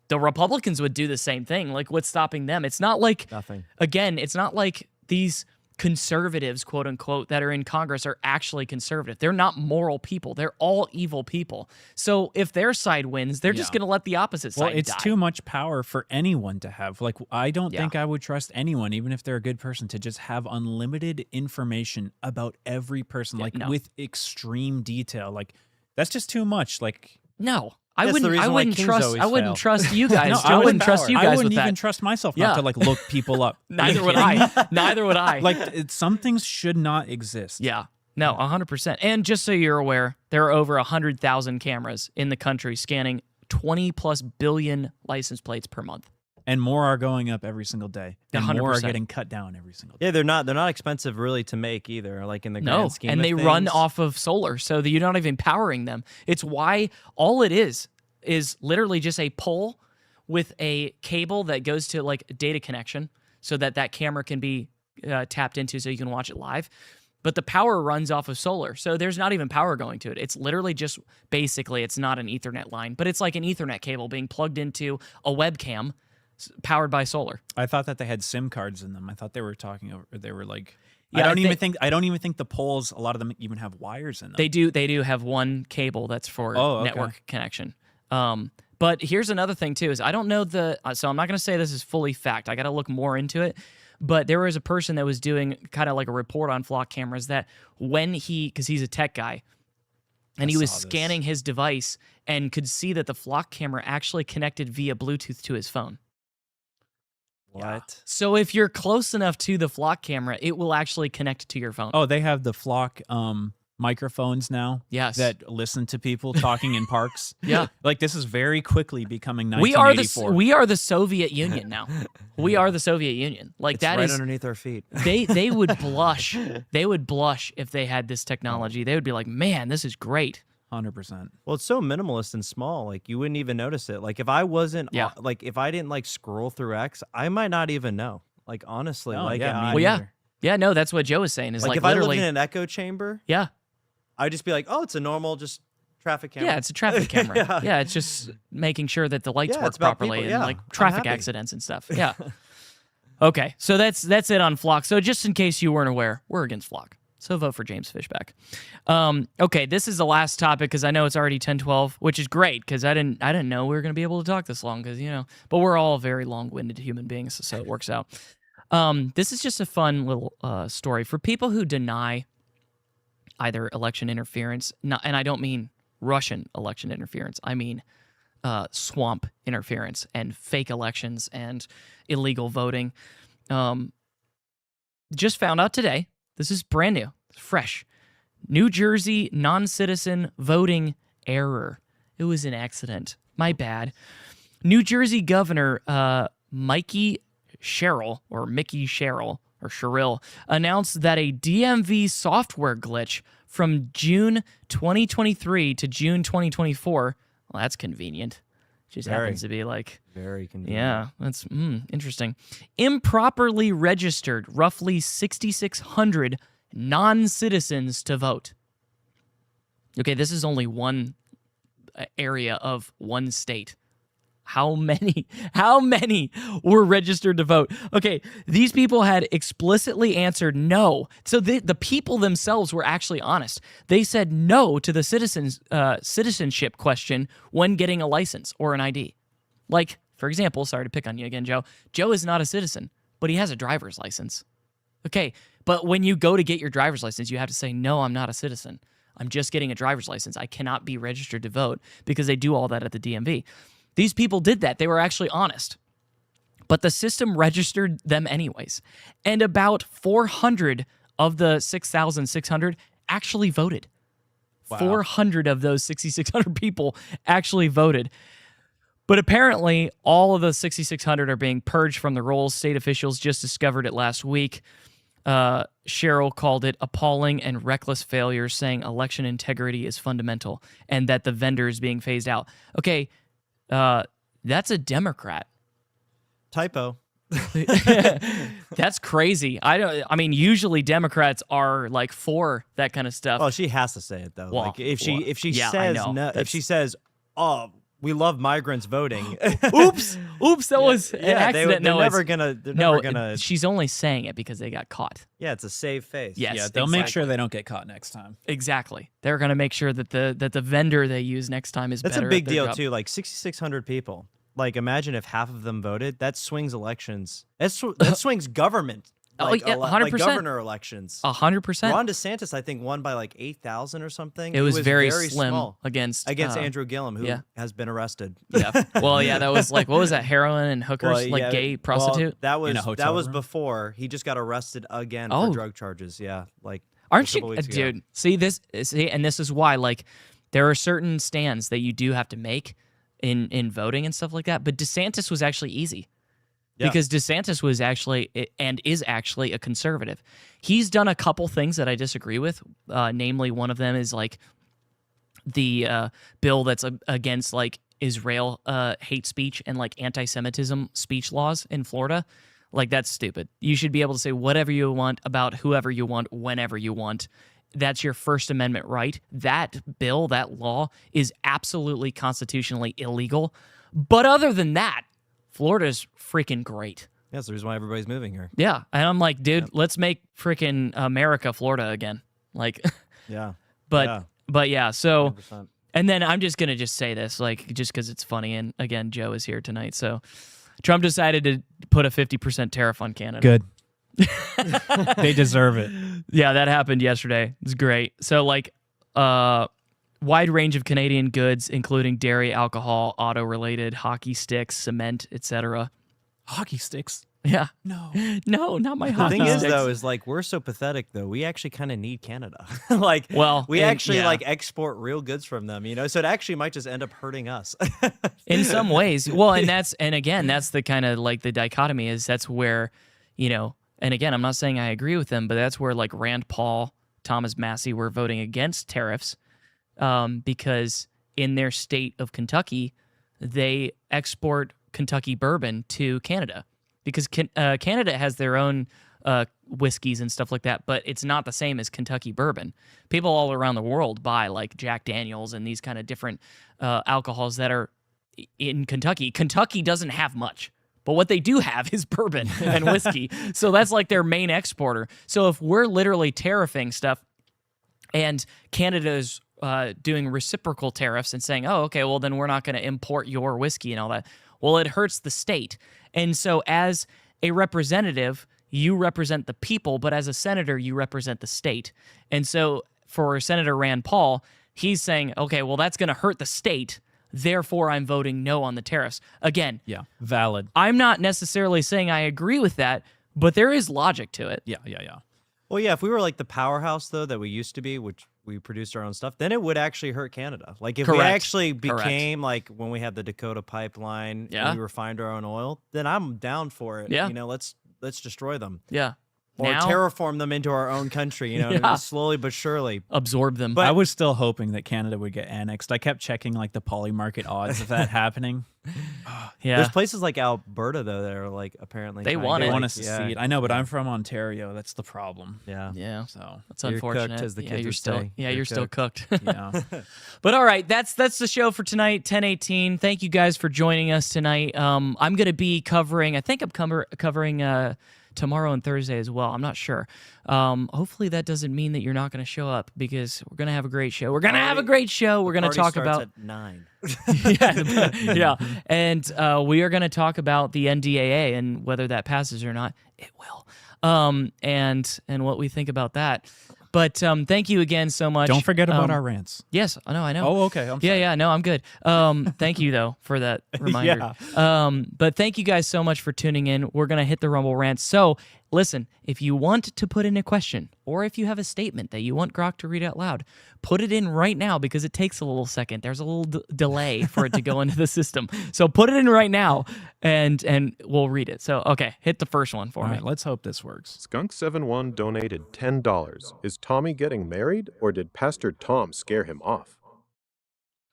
the Republicans would do the same thing. Like what's stopping them? It's not like, Nothing. Again, it's not like these conservatives, quote unquote, that are in Congress are actually conservative. They're not moral people. They're all evil people. So if their side wins, they're just going to let the opposite side Well, it's die. too much power for anyone to have. Like, I don't Yeah. think I would trust anyone, even if they're a good person, to just have unlimited information about every person, like no. with extreme detail. Like, that's just too much. Like, No, I That's the wouldn't. reason I why wouldn't kings trust. always I wouldn't fail. trust you guys. no, I wouldn't trust you I guys wouldn't with even that. trust myself Yeah. not to like look people up. Neither Are would you kidding me? I. Neither would I. Like, some things should not exist. yeah. No, 100%. And just so you're aware, there are over 100,000 cameras in the country scanning 20 plus billion license plates per month. And more are going up every single day. And more are 100%. getting cut down every single day. Yeah, they're not expensive really to make either. Like in the grand No, scheme and of they run things. off of solar, so that you're not even powering them. It's why all it is literally just a pole with a cable that goes to like a data connection, so that that camera can be tapped into, so you can watch it live. But the power runs off of solar, so there's not even power going to it. It's literally just basically, it's not an Ethernet line, but it's like an Ethernet cable being plugged into a webcam powered by solar. I thought that they had SIM cards in them. I thought they were talking over. They were like, Yeah, I don't even think the poles. A lot of them even have wires in them. They do have one cable that's for Oh, okay. network connection. But here's another thing too, is I don't know so I'm not going to say this is fully fact. I got to look more into it. But there was a person that was doing kind of like a report on flock cameras that because he's a tech guy, and he was saw this. scanning his device and could see that the flock camera actually connected via Bluetooth to his phone. What? So if you're close enough to the flock camera, it will actually connect to your phone. Oh, they have the flock microphones now. Yes. That listen to people talking in parks. Yeah. Like this is very quickly becoming We are 1984. we are the Soviet Union now. We are the Soviet Union. Like It's that right is underneath our feet. they would blush. They would blush if they had this technology. They would be like, "Man, this is great." 100%. Well, it's so minimalist and small, like you wouldn't even notice it. Like if I wasn't, Yeah. like if I didn't like scroll through X, I might not even know. Like honestly, Oh, like yeah, me Well, yeah. neither. Yeah, no, that's what Joe was saying. Is like like, if I lived literally, in an echo chamber, yeah, I'd just be like, oh, it's a normal just traffic camera. yeah, it's a traffic camera. Yeah. Yeah, it's just making sure that the lights Yeah, work it's about properly people, and yeah. like I'm traffic happy. accidents and stuff. Yeah. Okay, so that's it on Flock. So just in case you weren't aware, we're against Flock. So vote for James Fishback. Okay, this is the last topic because I know it's already 10:12, which is great because I didn't know we were going to be able to talk this long because but we're all very long-winded human beings, so it works out. This is just a fun little story for people who deny either election interference, and I don't mean Russian election interference. I mean swamp interference and fake elections and illegal voting. Just found out today. This is brand new, fresh. New Jersey non-citizen voting error. It was an accident. My bad. New Jersey Governor Mickey Sherrill announced that a DMV software glitch from June 2023 to June 2024. Well, that's convenient. Just happens to be like very convenient. Yeah, that's interesting. Improperly registered roughly 6,600 non-citizens to vote. Okay, this is only one area of one state. How many were registered to vote? Okay, these people had explicitly answered no. So the people themselves were actually honest. They said no to the citizenship question when getting a license or an ID. Like, for example, sorry to pick on you again, Joe. Joe is not a citizen, but he has a driver's license. Okay, but when you go to get your driver's license, you have to say, no, I'm not a citizen. I'm just getting a driver's license. I cannot be registered to vote, because they do all that at the DMV. These people did that. They were actually honest. But the system registered them anyways. And about 400 of the 6,600 actually voted. Wow. 400 of those 6,600 people actually voted. But apparently, all of the 6,600 are being purged from the rolls. State officials just discovered it last week. Cheryl called it appalling and reckless failure, saying election integrity is fundamental and that the vendor is being phased out. Okay, that's a Democrat. Typo. That's crazy. I mean, usually Democrats are like for that kind of stuff. Oh, she has to say it though. Well, like if she yeah, says no, if she says, "Oh, we love migrants voting." Oops, that was an accident. They're never gonna. She's only saying it because they got caught. Yeah, it's a save face. Yes, yeah, they'll make sure they don't get caught next time. Exactly. They're gonna make sure that the vendor they use next time is better. That's a big deal job. too. Like 6,600 people. Like, imagine if half of them voted. That swings elections. That swings government. Like, 100%. Like governor elections. 100%. Ron DeSantis, I think, won by like 8,000 or something. It was very slim small against Andrew Gillum, who has been arrested. Yeah. Well, yeah, that was like, what was that? Heroin and hookers, gay prostitute. Well, that was before he just got arrested again for drug charges. Yeah, like aren't you, dude? See, and this is why, like, there are certain stands that you do have to make in voting and stuff like that. But DeSantis was actually easy. Yeah. Because DeSantis was actually and is actually a conservative. He's done a couple things that I disagree with. Namely, one of them is like the bill that's against like Israel hate speech and like anti-Semitism speech laws in Florida. Like, that's stupid. You should be able to say whatever you want about whoever you want, whenever you want. That's your First Amendment right. That bill, that law, is absolutely constitutionally illegal. But other than that, Florida's freaking great. That's the reason why everybody's moving here. Yeah. And I'm like, dude, let's make freaking America Florida again. Like, yeah. But yeah, so, 100%. And then I'm just going to say this, like, just because it's funny. And again, Joe is here tonight. So Trump decided to put a 50% tariff on Canada. Good. They deserve it. Yeah, that happened yesterday. It's great. So, like, wide range of Canadian goods, including dairy, alcohol, auto-related, hockey sticks, cement, etc. Hockey sticks? Yeah. No, not my hockey sticks. The thing is, sticks. though, is like we're so pathetic. Though we actually kind of need Canada. Like, well, we actually like export real goods from them. You know, so it actually might just end up hurting us. In some ways. Well, and again, that's the kind of like the dichotomy is that's where, you know. And again, I'm not saying I agree with them, but that's where like Rand Paul, Thomas Massey were voting against tariffs because in their state of Kentucky, they export Kentucky bourbon to Canada because Canada has their own whiskeys and stuff like that, but it's not the same as Kentucky bourbon. People all around the world buy like Jack Daniels and these kind of different alcohols that are in Kentucky. Kentucky doesn't have much. But what they do have is bourbon and whiskey. So that's like their main exporter. So if we're literally tariffing stuff and Canada is doing reciprocal tariffs and saying, oh, okay, well, then we're not going to import your whiskey and all that. Well, it hurts the state. And so as a representative, you represent the people, but as a senator, you represent the state. And so for Senator Rand Paul, he's saying, okay, well, that's going to hurt the state. Therefore, I'm voting no on the tariffs. Again, yeah, valid. I'm not necessarily saying I agree with that, but there is logic to it. Yeah. Well, yeah, if we were like the powerhouse, though, that we used to be, which we produced our own stuff, then it would actually hurt Canada. Like, if we actually became like when we had the Dakota pipeline and we refined our own oil, then I'm down for it. Yeah. You know, let's destroy them. Yeah. Or now, terraform them into our own country, slowly but surely. absorb them. But I was still hoping that Canada would get annexed. I kept checking like the poly market odds of that happening. Yeah. There's places like Alberta though that are like apparently They trying want to, it. They want like, us to secede. I know, but I'm from Ontario. That's the problem. Yeah. Yeah. So That's You're unfortunate. cooked, as the yeah, kids you're would still say. yeah, You're you're still cooked. yeah. But all right, that's the show for tonight, 10:18. Thank you guys for joining us tonight. I'm going to be covering. I think I'm covering tomorrow and Thursday as well. I'm not sure. Hopefully that doesn't mean that you're not going to show up, because we're going to have a great show. We're going to have a great show. We're going to Party talk starts about at 9. yeah, and we are going to talk about the NDAA and whether that passes or not. It will. And what we think about that. But thank you again so much. Don't forget about our rants. Yes, I know. Oh, okay. I'm sorry. Yeah, no, I'm good. Thank you though for that reminder. But thank you guys so much for tuning in. We're gonna hit the Rumble rant. So listen, if you want to put in a question, or if you have a statement that you want Grok to read out loud, put it in right now, because it takes a little second. There's a little delay for it to go into the system. So put it in right now, and we'll read it. So okay, hit the first one for All me. right, let's hope this works. Skunk71 donated $10. Is Tommy getting married, or did Pastor Tom scare him off?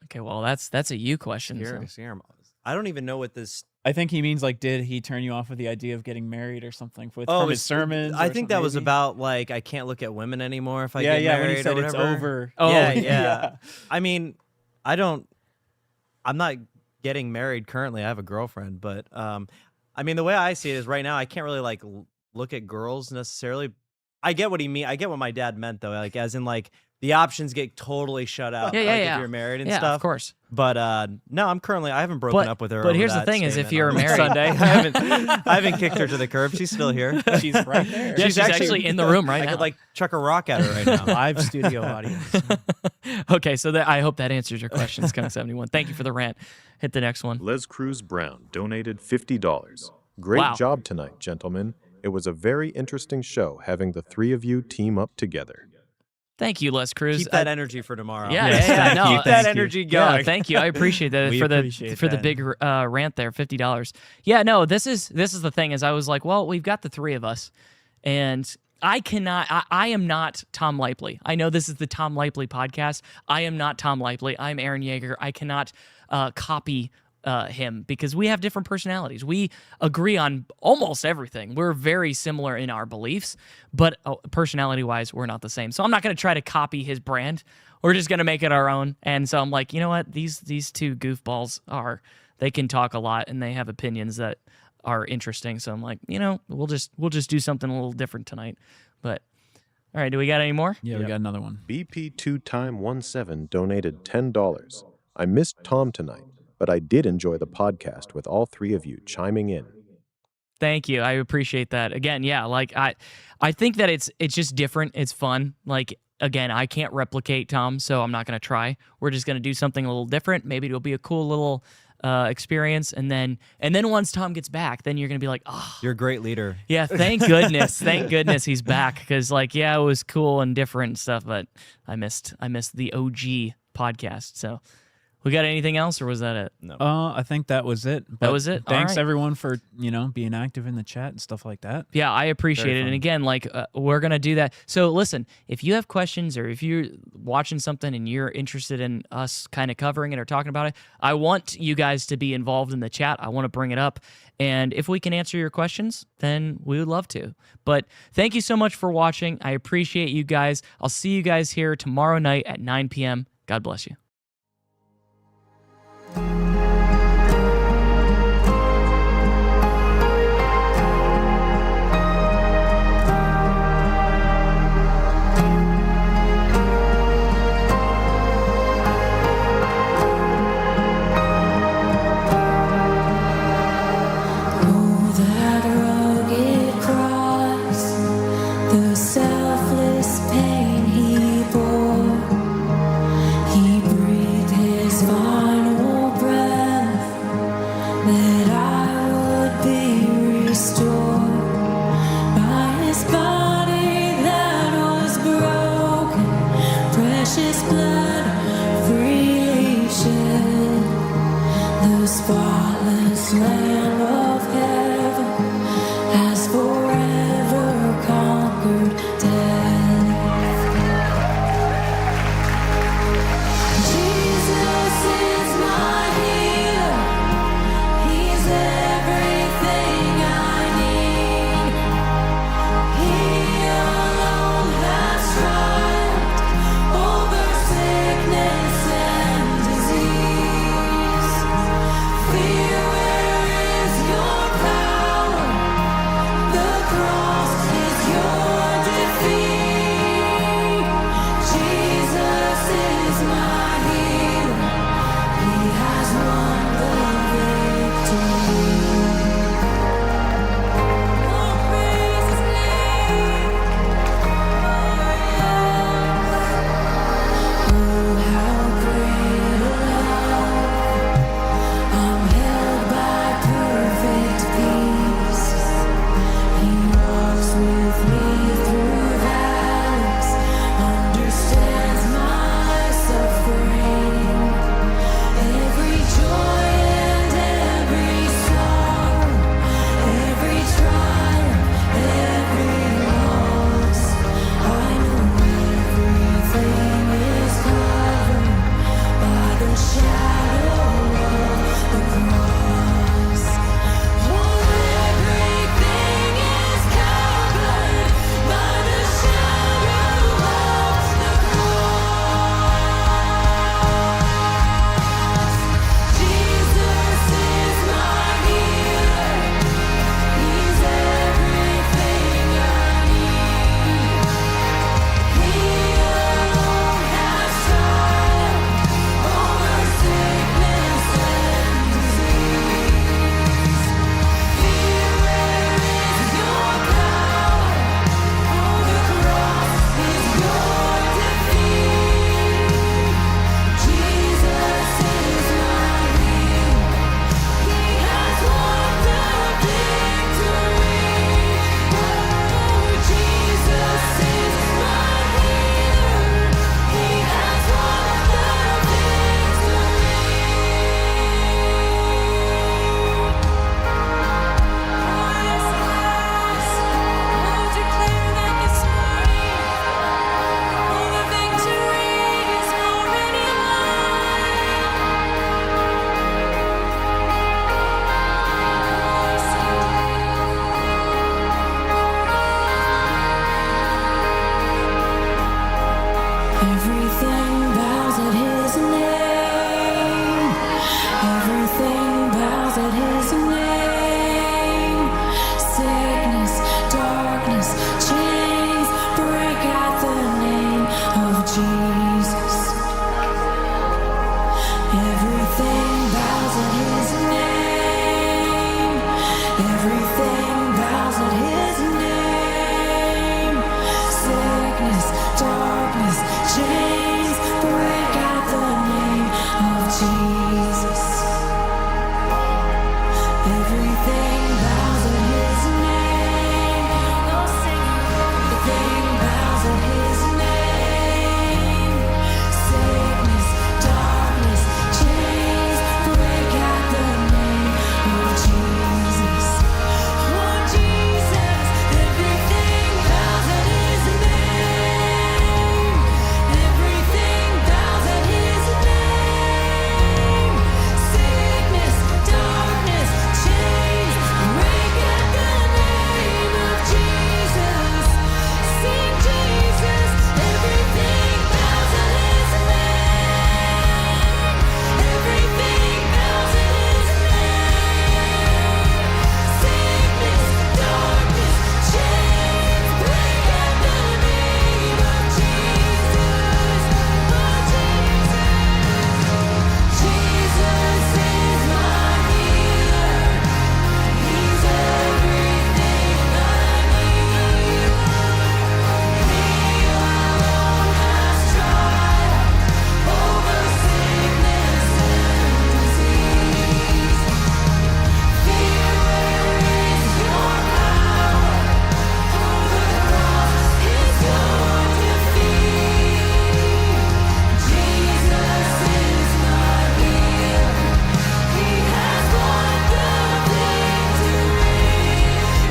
Okay, well that's a you question. So. I don't even know what this. I think he means like, did he turn you off with the idea of getting married or something from his sermons? I or think something, that was maybe? about like I can't look at women anymore if I get married when he said or it's whatever. over. Oh, yeah. I mean, I'm not getting married currently. I have a girlfriend, but I mean, the way I see it is right now I can't really like look at girls necessarily. I get what he mean. I get what my dad meant though, like as in like the options get totally shut out. Yeah, if you're married and stuff. of course. But no, I haven't broken up with her. But over here's the that thing: is if statement you're on married, Sunday, I haven't kicked her to the curb. She's still here. She's right there. Yeah, she's actually in the room right I now. could like chuck a rock at her right now. Live studio audience. Okay, so I hope that answers your question, Skunk71. Thank you for the rant. Hit the next one. Les Cruz Brown donated $50. Great Wow. job tonight, gentlemen. It was a very interesting show having the three of you team up together. Thank you, Les Cruz. Keep that energy for tomorrow. Yeah, Yes, yeah, thank no, you, Keep thank that you. energy going. Yeah, thank you. I appreciate that We for the appreciate big rant there, $50. Yeah, no, this is the thing is I was like, well, we've got the three of us, and I am not Tom Laipply. I know this is the Tom Laipply podcast. I am not Tom Laipply. I'm Aaron Yeager. I cannot copy him because we have different personalities. We agree on almost everything. We're very similar in our beliefs, but personality-wise, we're not the same. So I'm not going to try to copy his brand. We're just going to make it our own. And so I'm like, you know what? These two goofballs they can talk a lot and they have opinions that are interesting. So I'm like, we'll just do something a little different tonight. But all right, do we got any more? Yeah, we got another one. BP2Time17 donated $10. I missed Tom tonight, but I did enjoy the podcast with all three of you chiming in. Thank you. I appreciate that. Again, yeah, like I think that it's just different. It's fun. Like again, I can't replicate Tom, so I'm not going to try. We're just going to do something a little different. Maybe it'll be a cool little experience, and then once Tom gets back, then you're going to be like, "Oh, You're a great leader. yeah, thank goodness. Thank goodness he's back, cuz like yeah, it was cool and different and stuff, but I missed the OG podcast." So we got anything else, or was that it? No. I think that was it. That was it? All Thanks right. everyone for, being active in the chat and stuff like that. Yeah, I appreciate Very it. fun. And again, like we're going to do that. So listen, if you have questions or if you're watching something and you're interested in us kind of covering it or talking about it, I want you guys to be involved in the chat. I want to bring it up. And if we can answer your questions, then we would love to. But thank you so much for watching. I appreciate you guys. I'll see you guys here tomorrow night at 9 p.m. God bless you. That rugged cross, the selfless pain he bore, he breathed his final breath, that I would be restored by his body that was broken, precious blood freely shed, the spotless Lamb of heaven has forever come. Everything bows at his name. Sickness, darkness, chains break at the name of Jesus. Everything bows at his name. Oh, sing it. Everything bows at his name. Sickness, darkness, chains break at the name of Jesus. Oh, Jesus. Everything bows at his name. Everything bows at his name. Sickness, darkness, chains break at the name of Jesus. Sing Jesus. Everything bows at his name. Everything bows at his name. Sickness, darkness, chains break at the name of Jesus. Oh, Jesus is my healer. He's everything I need. He alone has triumphed over sickness and disease. Fear, where is your power? On the cross is your defeat. Jesus is my healer. He has won the victory.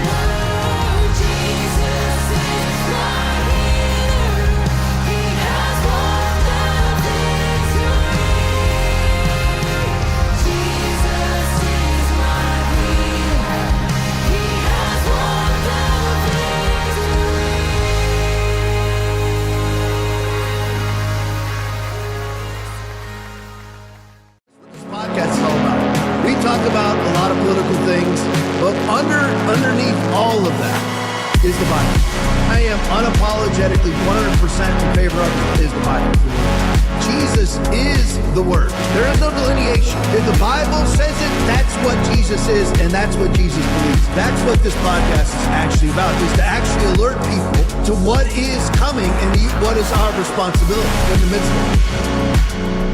Oh, Jesus is my healer. He has won the victory. Jesus is my healer. He has won the This podcast is all about. We talk about a lot of political things, but underneath all of that is the Bible. I am unapologetically 100% in favor of it is the Bible. Jesus is the Word. There is no delineation. If the Bible says it, that's what Jesus is, and that's what Jesus believes. That's what this podcast is actually about, is to actually alert people to what is coming and what is our responsibility in the midst of it.